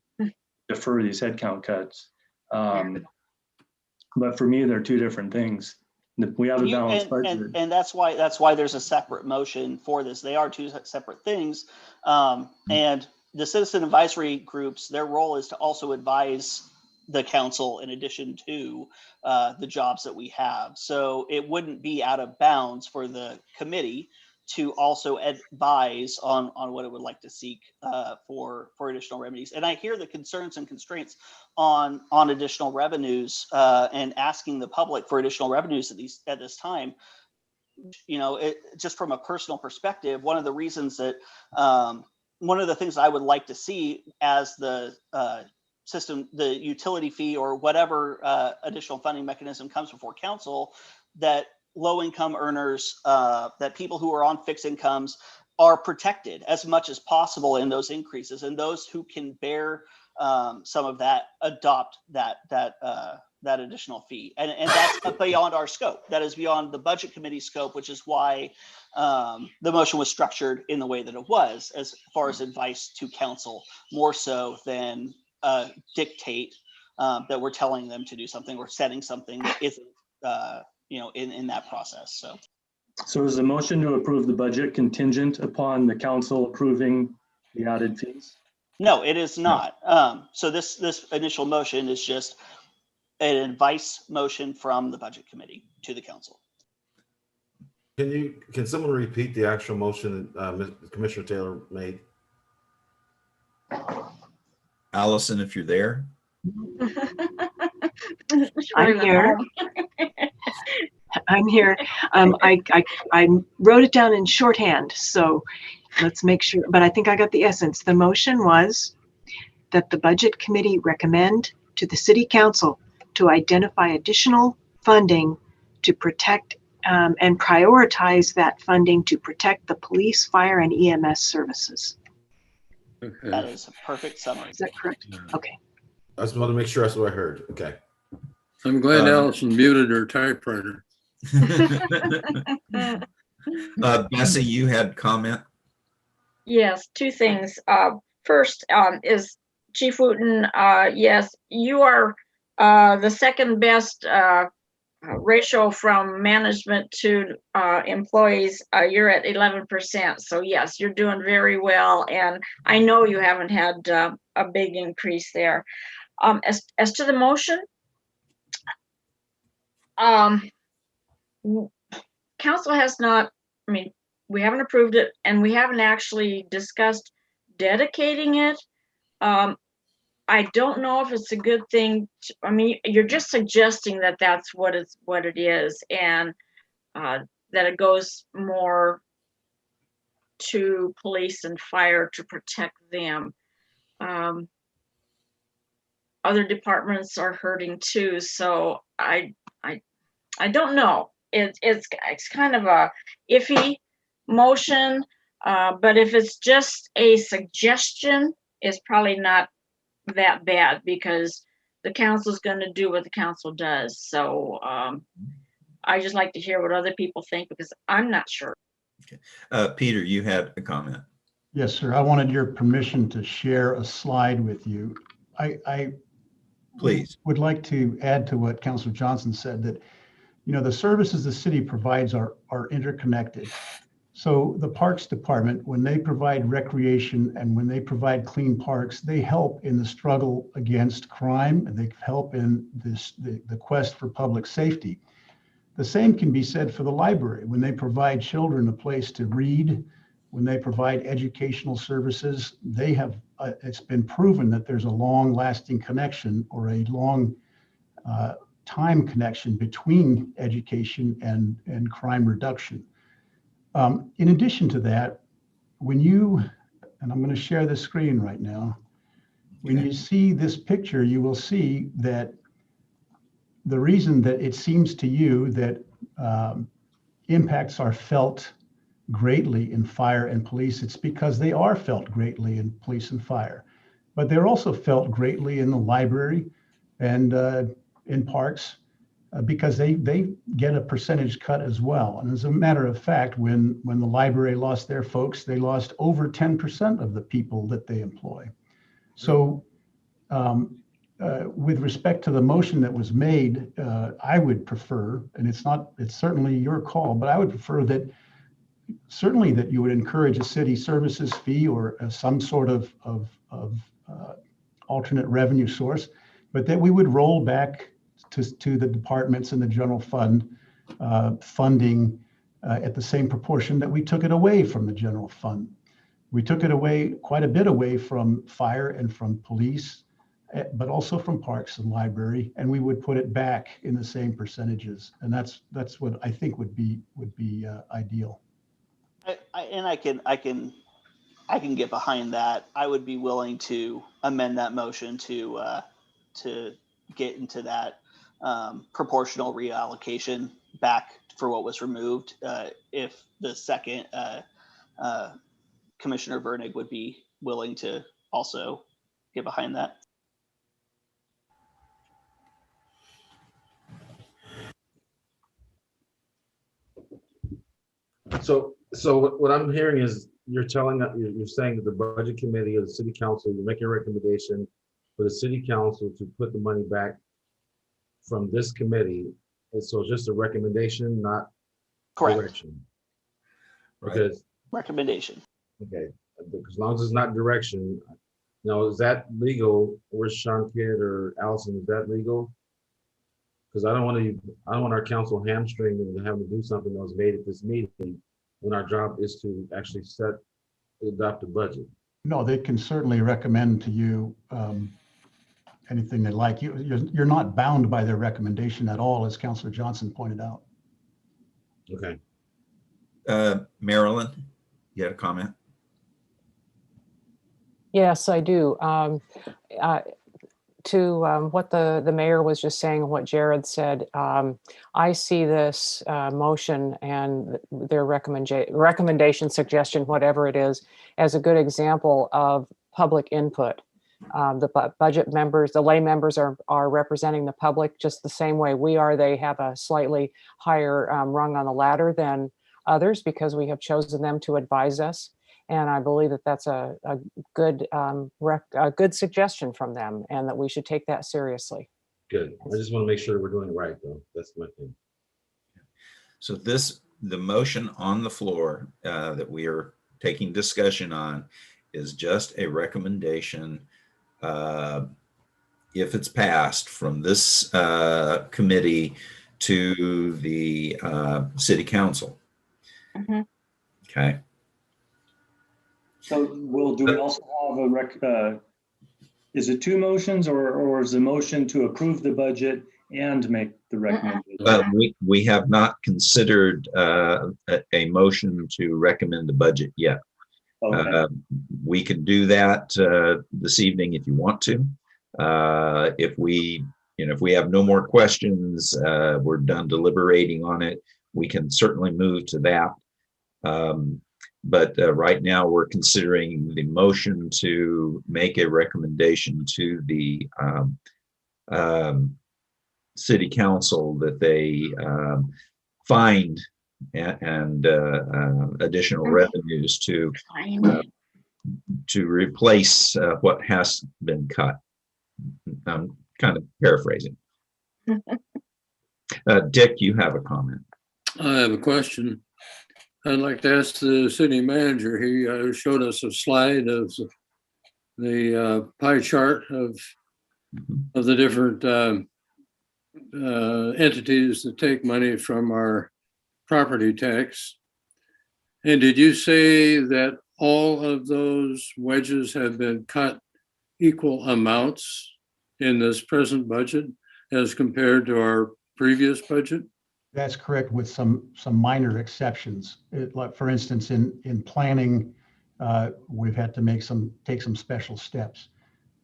defer these headcount cuts. But for me, they're two different things. We have a balanced budget. And that's why there's a separate motion for this. They are two separate things. And the citizen advisory groups, their role is to also advise the council in addition to the jobs that we have. So it wouldn't be out of bounds for the committee to also advise on what it would like to seek for additional remedies. And I hear the concerns and constraints on additional revenues and asking the public for additional revenues at this time. Just from a personal perspective, one of the reasons that one of the things I would like to see as the system, the utility fee or whatever additional funding mechanism comes before council, that low-income earners, that people who are on fixed incomes are protected as much as possible in those increases, and those who can bear some of that adopt that additional fee, and that's beyond our scope. That is beyond the budget committee scope, which is why the motion was structured in the way that it was, as far as advice to council, more so than dictate that we're telling them to do something or setting something that isn't in that process. So is the motion to approve the budget contingent upon the council approving the added fees? No, it is not. So this initial motion is just an advice motion from the budget committee to the council. Can someone repeat the actual motion that Commissioner Taylor made? Allison, if you're there. I'm here. I'm here. I wrote it down in shorthand, so let's make sure, but I think I got the essence. The motion was that the Budget Committee recommend to the City Council to identify additional funding to protect and prioritize that funding to protect the police, fire, and EMS services. Okay. That is a perfect summary. Is that correct? Okay. I just want to make sure that's what I heard. Okay. I'm glad Allison muted her typewriter. Bessie, you had comment? Yes, two things. First, is Chief Wooten, yes, you are the second best ratio from management to employees. You're at 11%. So yes, you're doing very well. And I know you haven't had a big increase there. As to the motion, council has not, I mean, we haven't approved it and we haven't actually discussed dedicating it. I don't know if it's a good thing. I mean, you're just suggesting that that's what it is, and that it goes more to police and fire to protect them. Other departments are hurting too, so I don't know. It's kind of a iffy motion, but if it's just a suggestion, it's probably not that bad because the council is going to do what the council does. So I just like to hear what other people think because I'm not sure. Okay. Peter, you had a comment. Yes, sir. I wanted your permission to share a slide with you. I Please. would like to add to what Councilor Johnson said that, you know, the services the city provides are interconnected. So the Parks Department, when they provide recreation and when they provide clean parks, they help in the struggle against crime and they help in the quest for public safety. The same can be said for the library. When they provide children a place to read, when they provide educational services, they have, it's been proven that there's a long lasting connection or a long time connection between education and crime reduction. In addition to that, when you, and I'm going to share the screen right now, when you see this picture, you will see that the reason that it seems to you that impacts are felt greatly in fire and police, it's because they are felt greatly in police and fire, but they're also felt greatly in the library and in parks. Because they get a percentage cut as well. And as a matter of fact, when the library lost their folks, they lost over 10% of the people that they employ. So with respect to the motion that was made, I would prefer, and it's certainly your call, but I would prefer that certainly that you would encourage a city services fee or some sort of alternate revenue source, but that we would roll back to the departments and the general fund funding at the same proportion that we took it away from the general fund. We took it away, quite a bit away from fire and from police, but also from parks and library, and we would put it back in the same percentages. And that's what I think would be ideal. I can get behind that. I would be willing to amend that motion to get into that proportional reallocation back for what was removed. If the second Commissioner Vernig would be willing to also get behind that. So what I'm hearing is you're saying that the budget committee or the city council, you're making a recommendation for the city council to put the money back from this committee. And so it's just a recommendation, not direction. Because recommendation. Okay, as long as it's not direction. Now, is that legal? Where's Sean Kidd or Allison? Is that legal? Because I don't want our council hamstringed and having to do something that was made at this meeting when our job is to actually adopt a budget. No, they can certainly recommend to you anything they like. You're not bound by their recommendation at all, as Councillor Johnson pointed out. Okay. Marilyn, you had a comment? Yes, I do. To what the mayor was just saying, what Jared said, I see this motion and their recommendation, suggestion, whatever it is, as a good example of public input. The budget members, the lay members are representing the public just the same way we are. They have a slightly higher rung on the ladder than others because we have chosen them to advise us. And I believe that that's a good suggestion from them, and that we should take that seriously. Good. I just want to make sure we're doing it right, though. That's my thing. So the motion on the floor that we are taking discussion on is just a recommendation, if it's passed, from this committee to the city council. Mm-hmm. Okay. So do we also have is it two motions, or is the motion to approve the budget and make the recommendation? We have not considered a motion to recommend the budget yet. Okay. We can do that this evening if you want to. If we have no more questions, we're done deliberating on it, we can certainly move to that. But right now we're considering the motion to make a recommendation to the city council that they find and additional revenues to replace what has been cut. I'm kind of paraphrasing. Dick, you have a comment. I have a question. I'd like to ask the city manager. He showed us a slide of the pie chart of the different entities that take money from our property tax. And did you say that all of those wedges have been cut equal amounts in this present budget as compared to our previous budget? That's correct, with some minor exceptions. Like for instance, in planning, we've had to take some special steps,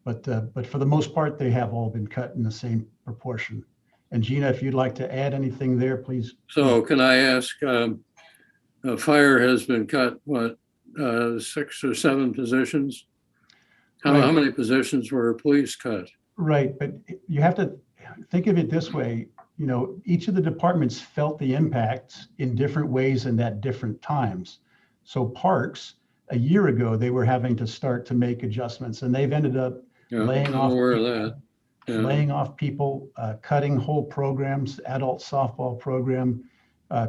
but for the most part, they have all been cut in the same proportion. And Gina, if you'd like to add anything there, please. So can I ask, fire has been cut, what, 6 or 7 positions? How many positions were police cut? Right, but you have to think of it this way. Each of the departments felt the impacts in different ways and at different times. So parks, a year ago, they were having to start to make adjustments, and they've ended up laying off people, cutting whole programs, adult softball program,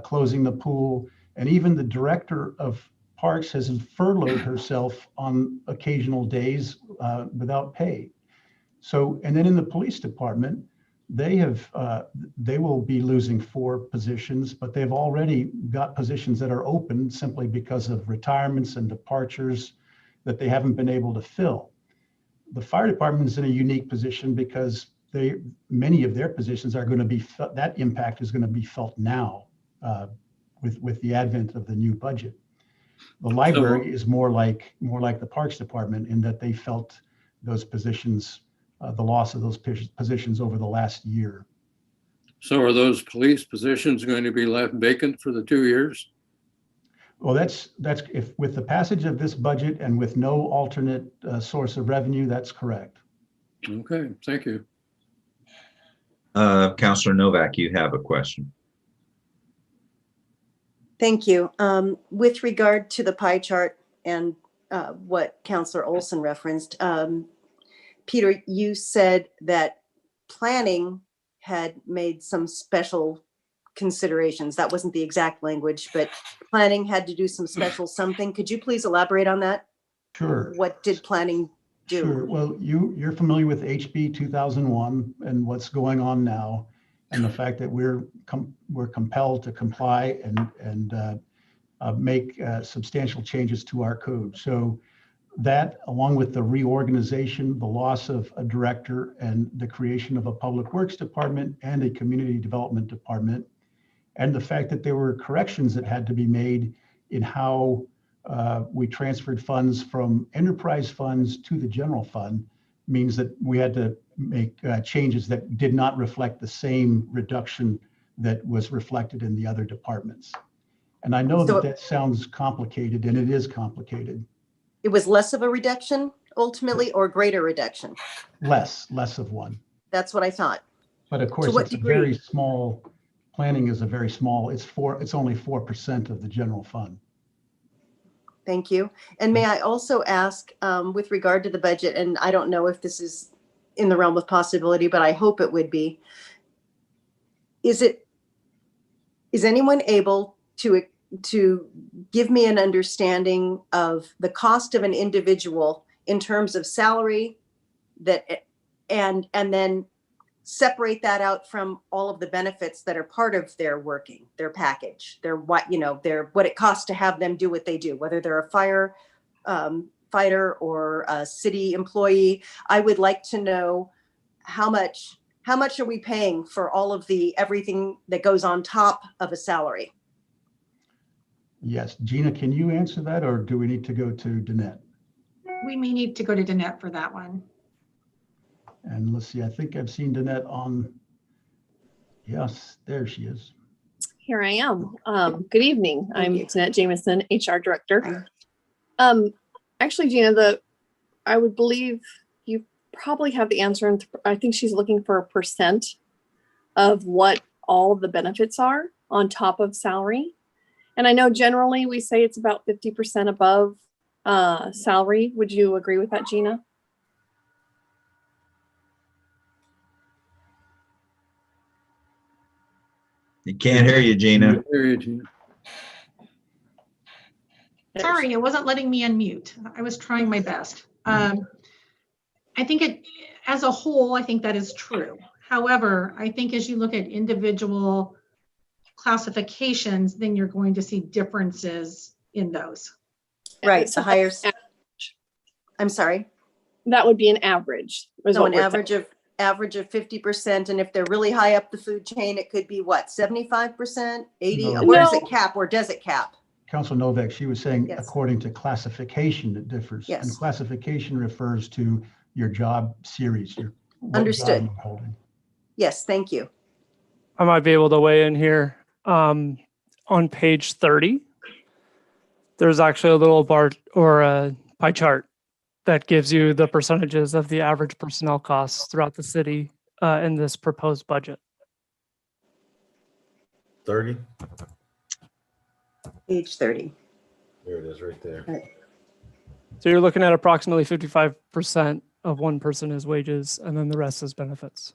closing the pool, and even the director of parks has furloughed herself on occasional days without pay. So, and then in the police department, they will be losing 4 positions, but they've already got positions that are open simply because of retirements and departures that they haven't been able to fill. The fire department is in a unique position because many of their positions are going to be, that impact is going to be felt now with the advent of the new budget. The library is more like the parks department in that they felt those positions, the loss of those positions over the last year. So are those police positions going to be left vacant for the 2 years? Well, that's if with the passage of this budget and with no alternate source of revenue, that's correct. Okay, thank you. Councillor Novak, you have a question. Thank you. With regard to the pie chart and what Councillor Olson referenced, Peter, you said that planning had made some special considerations. That wasn't the exact language, but planning had to do some special something. Could you please elaborate on that? Sure. What did planning do? Sure. Well, you're familiar with HB 2001 and what's going on now, and the fact that we're compelled to comply and make substantial changes to our code. So That, along with the reorganization, the loss of a director, and the creation of a public works department and a community development department, and the fact that there were corrections that had to be made in how we transferred funds from enterprise funds to the general fund, means that we had to make changes that did not reflect the same reduction that was reflected in the other departments. And I know that that sounds complicated, and it is complicated. It was less of a reduction ultimately, or greater reduction? Less of one. That's what I thought. But of course, it's a very small, planning is a very small, it's only 4% of the general fund. Thank you. And may I also ask, with regard to the budget, and I don't know if this is in the realm of possibility, but I hope it would be, is anyone able to give me an understanding of the cost of an individual in terms of salary, that and then separate that out from all of the benefits that are part of their package, what it costs to have them do what they do, whether they're a firefighter or a city employee. I would like to know how much are we paying for all of everything that goes on top of a salary? Yes, Gina, can you answer that, or do we need to go to Danette? We may need to go to Danette for that one. And let's see, I think I've seen Danette on. Yes, there she is. Here I am. Good evening. I'm Danette Jameson, HR Director. Actually, Gina, I would believe you probably have the answer. And I think she's looking for a percent of what all of the benefits are on top of salary. And I know generally we say it's about 50% above salary. Would you agree with that, Gina? You can't hear you, Gina. Sorry, it wasn't letting me unmute. I was trying my best. I think as a whole, I think that is true. However, I think as you look at individual classifications, then you're going to see differences in those. Right, the higher. I'm sorry? That would be an average. So an average of 50%. And if they're really high up the food chain, it could be what, 75%, 80? No. Where does it cap, or does it cap? Councilor Novak, she was saying Yes. according to classification, it differs. Yes. And classification refers to your job series. What Understood. job you're holding. Yes, thank you. I might be able to weigh in here. On page 30, there's actually a little bar or a pie chart that gives you the percentages of the average personnel costs throughout the city in this proposed budget. 30? Page 30. There it is, right there. Right. So you're looking at approximately 55% of one person is wages, and then the rest is benefits.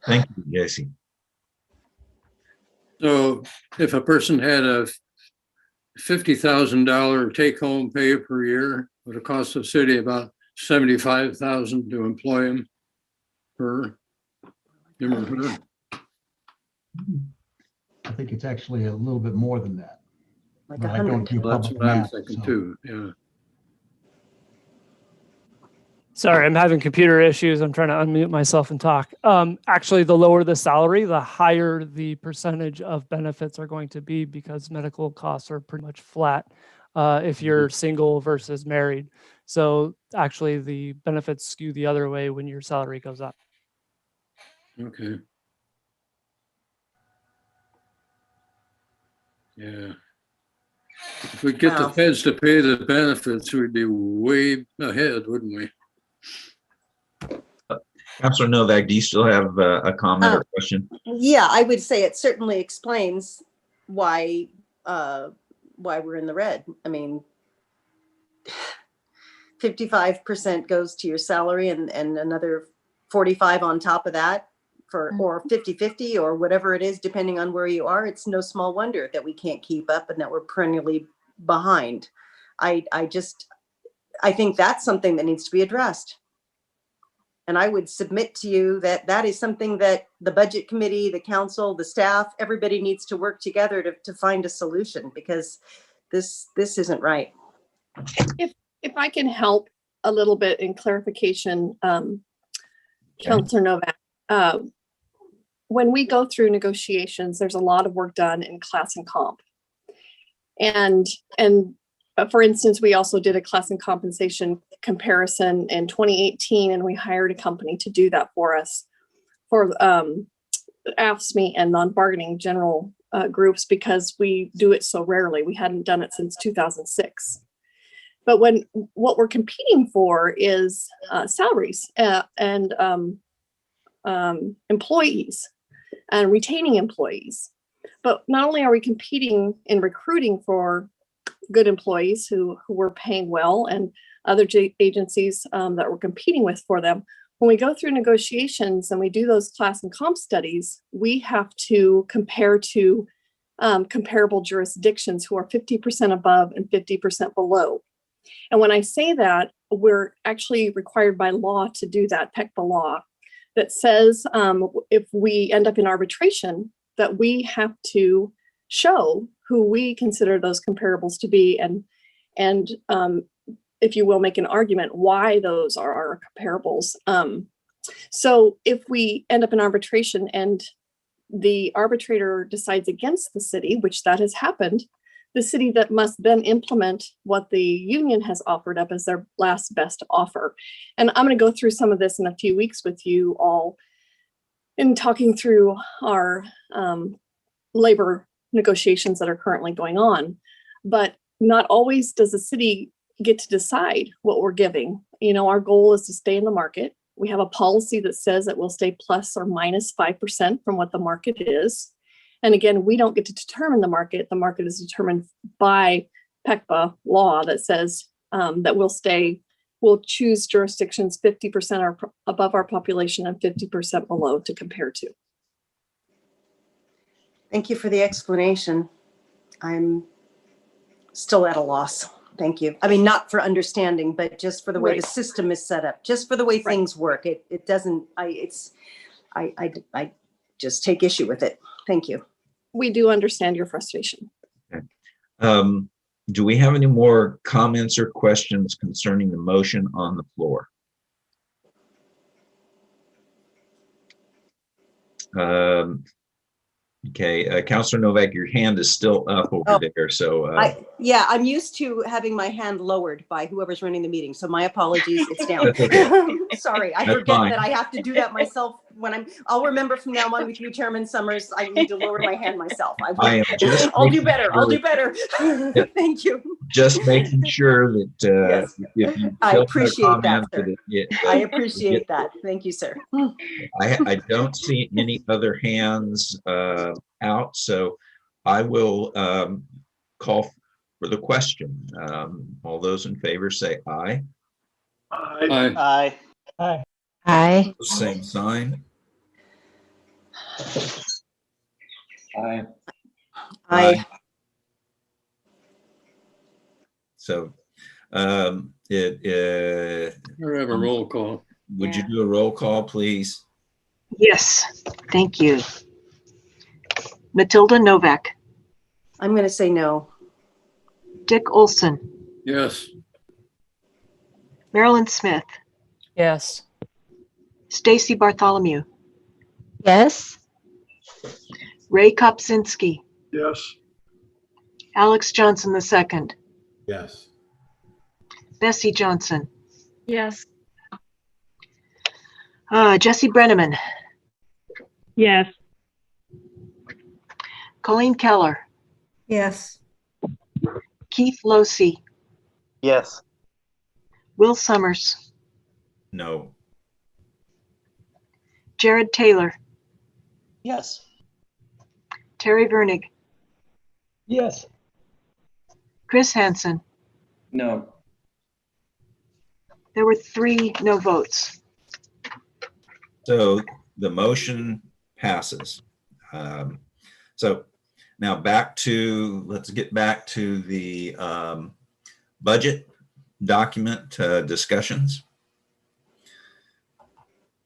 Thank you, Jesse. So if a person had a $50,000 take-home pay per year, would it cost the city about $75,000 to employ him per him or her? I think it's actually a little bit more than that. Like But I don't do Well, that's public what I'm math, thinking so- too, yeah. Sorry, I'm having computer issues. I'm trying to unmute myself and talk. Actually, the lower the salary, the higher the percentage of benefits are going to be, because medical costs are pretty much flat if you're single versus married. So actually, the benefits skew the other way when your salary goes up. Okay. Yeah. If we get the Wow. feds to pay the benefits, we'd be way ahead, wouldn't we? Councilor Novak, do you still have a comment or question? Yeah, I would say it certainly explains why we're in the red. I mean, 55% goes to your salary and another 45 on top of that or 50-50 or whatever it is, depending on where you are. It's no small wonder that we can't keep up and that we're perennially behind. I think that's something that needs to be addressed. And I would submit to you that that is something that the budget committee, the council, the staff, everybody needs to work together to find a solution, because this isn't right. If I can help a little bit in clarification, Councilor Novak, when we go through negotiations, there's a lot of work done in class and comp. And for instance, we also did a class and compensation comparison in 2018, and we hired a company to do that for us for AFSCME and non-bargaining general groups, because we do it so rarely. We hadn't done it since 2006. But what we're competing for is salaries and employees and retaining employees. But not only are we competing in recruiting for good employees who we're paying well, and other agencies that we're competing with for them, when we go through negotiations and we do those class and comp studies, we have to compare to comparable jurisdictions who are 50% above and 50% below. And when I say that, we're actually required by law to do that, PECPA law, that says if we end up in arbitration, that we have to show who we consider those comparables to be, and if you will, make an argument why those are our comparables. So if we end up in arbitration and the arbitrator decides against the city, which that has happened, the city that must then implement what the union has offered up as their last best offer. And I'm going to go through some of this in a few weeks with you all in talking through our labor negotiations that are currently going on. But not always does the city get to decide what we're giving. You know, our goal is to stay in the market. We have a policy that says that we'll stay plus or minus 5% from what the market is. And again, we don't get to determine the market. The market is determined by PECPA law that says that we'll choose jurisdictions 50% or above our population and 50% below to compare to. Thank you for the explanation. I'm still at a loss. Thank you. I mean, not for understanding, but just for the way the system is set up, just for the way things work. It doesn't, I just take issue with it. Thank you. We do understand your frustration. Okay. Do we have any more comments or questions concerning the motion on the floor? Okay, Councilor Novak, your hand is still up over there. So yeah, I'm used to having my hand lowered by whoever's running the meeting. So my apologies, it's down. Okay. Sorry, I That's forget fine. that I have to do that myself when I'll remember from now on with you, Chairman Summers, I need to lower my hand myself. I'll do better. I'll do better. Thank you. Just making sure that if you I still have appreciate that, comments, sir. I appreciate that. Thank you, sir. I don't see any other hands out, so I will call for the question. All those in favor say aye. Aye. Aye. Aye. Aye. Same sign. Aye. Aye. So Or have a roll call. would you do a roll call, please? Yes, thank you. Matilda Novak, I'm going to say no. Dick Olson, Yes. Marilyn Smith, Yes. Stacy Bartholomew, Yes. Ray Kopczynski, Yes. Alex Johnson II, Yes. Bessie Johnson, Yes. Jesse Brenneman, Yes. Colleen Keller, Yes. Keith Losey, Yes. Will Summers, No. Jared Taylor, Yes. Terry Vernig, Yes. Chris Hansen. No. There were 3 no votes. So the motion passes. So now let's get back to the budget document discussions.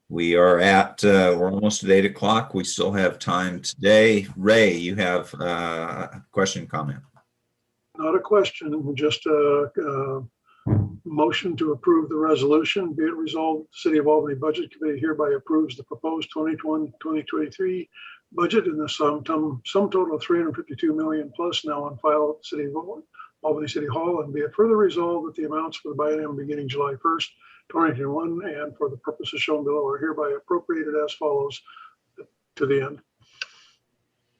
We are at, we're almost at 8 o'clock. We still have time today. Ray, you have a question, comment? Not a question, just a motion to approve the resolution. Be it resolved, the City of Albany Budget Committee hereby approves the proposed 2021-2023 budget in the sum total of 352 million plus now on file at the City of Albany City Hall, and be it further resolved that the amounts for the biennium beginning July 1st, 2021, and for the purposes shown below are hereby appropriated as follows to the end.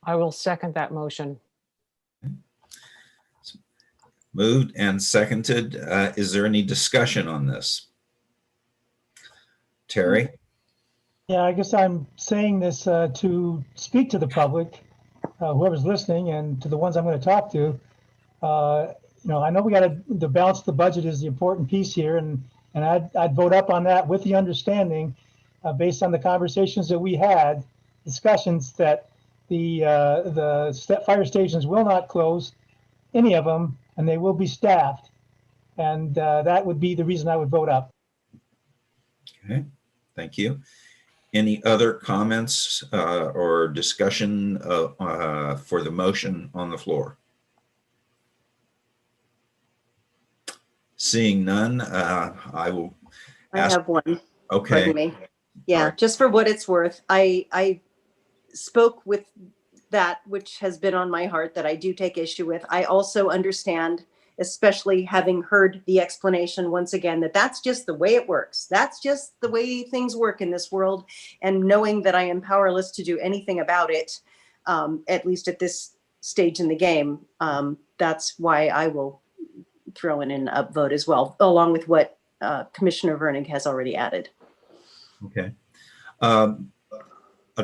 I will second that motion. Moved and seconded. Is there any discussion on this? Terry? Yeah, I guess I'm saying this to speak to the public, whoever's listening, and to the ones I'm going to talk to. I know we got to, the balance of the budget is the important piece here, and I'd vote up on that with the understanding, based on the conversations that we had, discussions that the fire stations will not close, any of them, and they will be staffed. And that would be the reason I would vote up. Okay, thank you. Any other comments or discussion for the motion on the floor? Seeing none, I will ask. I have one. Okay. Pardon me. Yeah, just for what it's worth, I spoke with that which has been on my heart that I do take issue with. I also understand, especially having heard the explanation once again, that that's just the way it works. That's just the way things work in this world. And knowing that I am powerless to do anything about it, at least at this stage in the game, that's why I will throw in an upvote as well, along with what Commissioner Vernig has already added. Okay. A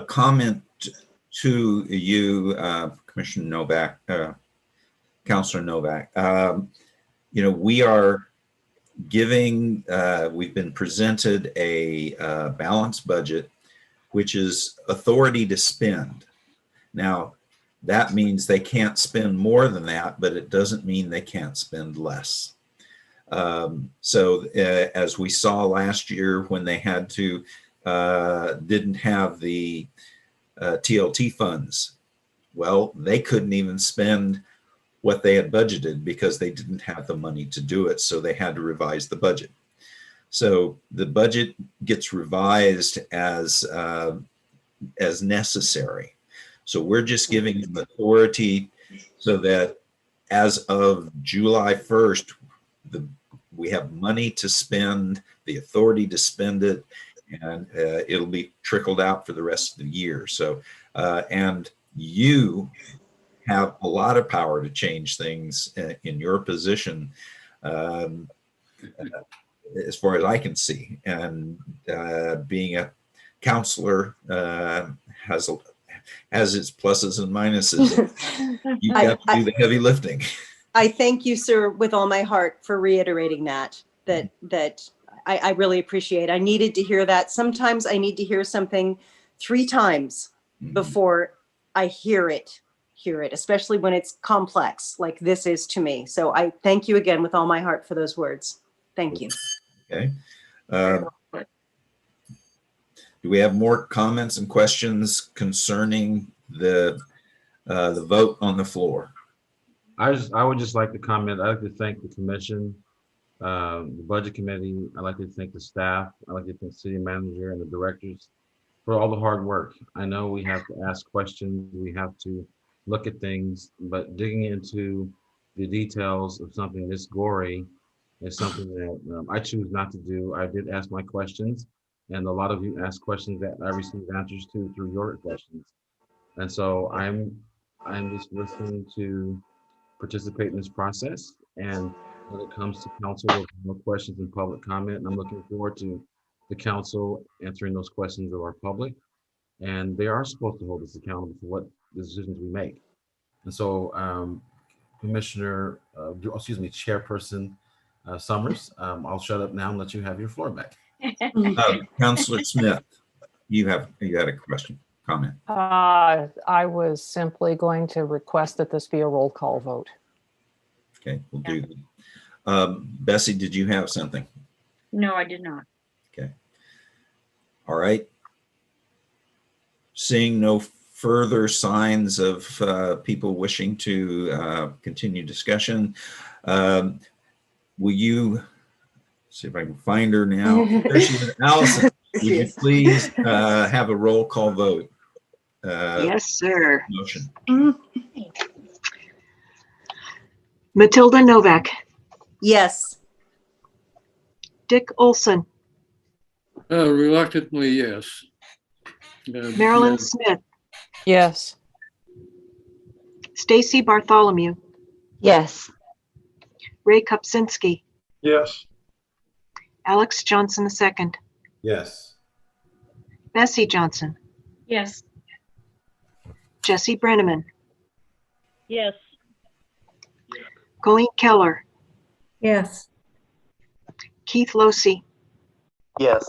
comment to you, Commissioner Novak, Councilor Novak. We are giving, we've been presented a balanced budget, which is authority to spend. Now, that means they can't spend more than that, but it doesn't mean they can't spend less. As we saw last year when they had to, didn't have the TLT funds, well, they couldn't even spend what they had budgeted because they didn't have the money to do it. So they had to revise the budget. So the budget gets revised as necessary. So we're just giving them authority so that as of July 1st, we have money to spend, the authority to spend it, and it'll be trickled out for the rest of the year. So, and you have a lot of power to change things in your position, as far as I can see. And being a counselor has its pluses and minuses. You have to do the heavy lifting. I thank you, sir, with all my heart for reiterating that I really appreciate. I needed to hear that. Sometimes I need to hear something 3 times before I hear it, especially when it's complex like this is to me. So I thank you again with all my heart for those words. Thank you. Okay. Do we have more comments and questions concerning the vote on the floor? I would just like to comment. I'd like to thank the commission, the budget committee. I'd like to thank the staff. I'd like to thank the city manager and the directors for all the hard work. I know we have to ask questions, we have to look at things, but digging into the details of something this gory is something that I choose not to do. I did ask my questions, and a lot of you asked questions that I received answers to through your questions. And so I'm just listening to participate in this process. And when it comes to council, with more questions and public comment, and I'm looking forward to the council answering those questions of our public. And they are supposed to hold us accountable for what decisions we make. And so Chairperson Summers, I'll shut up now and let you have your floor back. Councilor Smith, you had a question, comment. I was simply going to request that this be a roll call vote. Okay, we'll do that. Bessie, did you have something? No, I did not. Okay. All right. Seeing no further signs of people wishing to continue discussion, will you, see if I can find her now. There she is. Allison, would you please have a roll call vote? Yes, sir. Motion. Matilda Novak, Yes. Dick Olson, Reluctantly, yes. Marilyn Smith, Yes. Stacy Bartholomew, Yes. Ray Kupczynski, Yes. Alex Johnson II, Yes. Bessie Johnson, Yes. Jesse Brenneman, Yes. Colleen Keller, Yes. Keith Losey, Yes.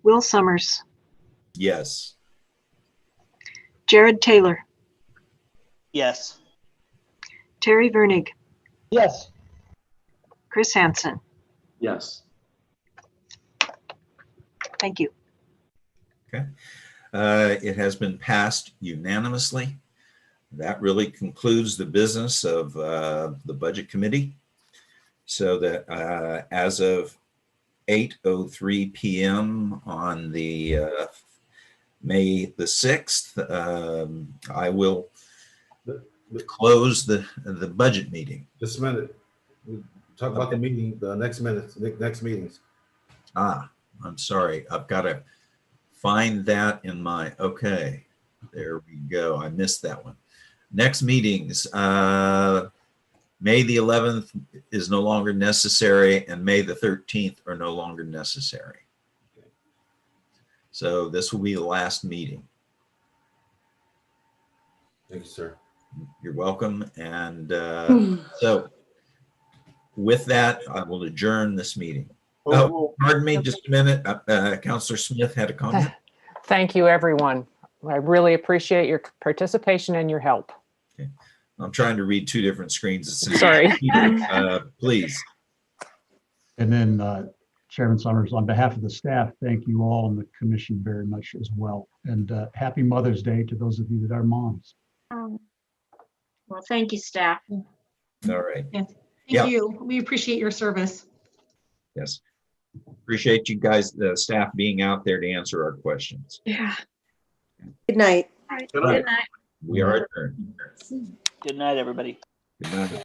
Will Summers, Yes. Jared Taylor, Yes. Terry Vernig, Yes. Chris Hansen. Yes. Thank you. Okay. It has been passed unanimously. That really concludes the business of the Budget Committee. So that as of 8:03 p.m. on the May the 6th, I will close the budget meeting. Just a minute. We talk about the meeting, the next meetings. I'm sorry. I've got to find that in my, okay, there we go. I missed that one. Next meetings, May the 11th is no longer necessary and May the 13th are no longer necessary. So this will be the last meeting. Thank you, sir. You're welcome. And so with that, I will adjourn this meeting. Oh, pardon me, just a minute. Councillor Smith had a comment. Thank you, everyone. I really appreciate your participation and your help. Okay. I'm trying to read two different screens. Sorry. Please. And then Chairman Summers, on behalf of the staff, thank you all and the commission very much as well. And happy Mother's Day to those of you that are moms. Well, thank you, staff. All right. Yes. Yeah. Thank you. We appreciate your service. Yes. Appreciate you guys, the staff, being out there to answer our questions. Yeah. Good night. Good night. We are adjourned. Good night, everybody. Good night.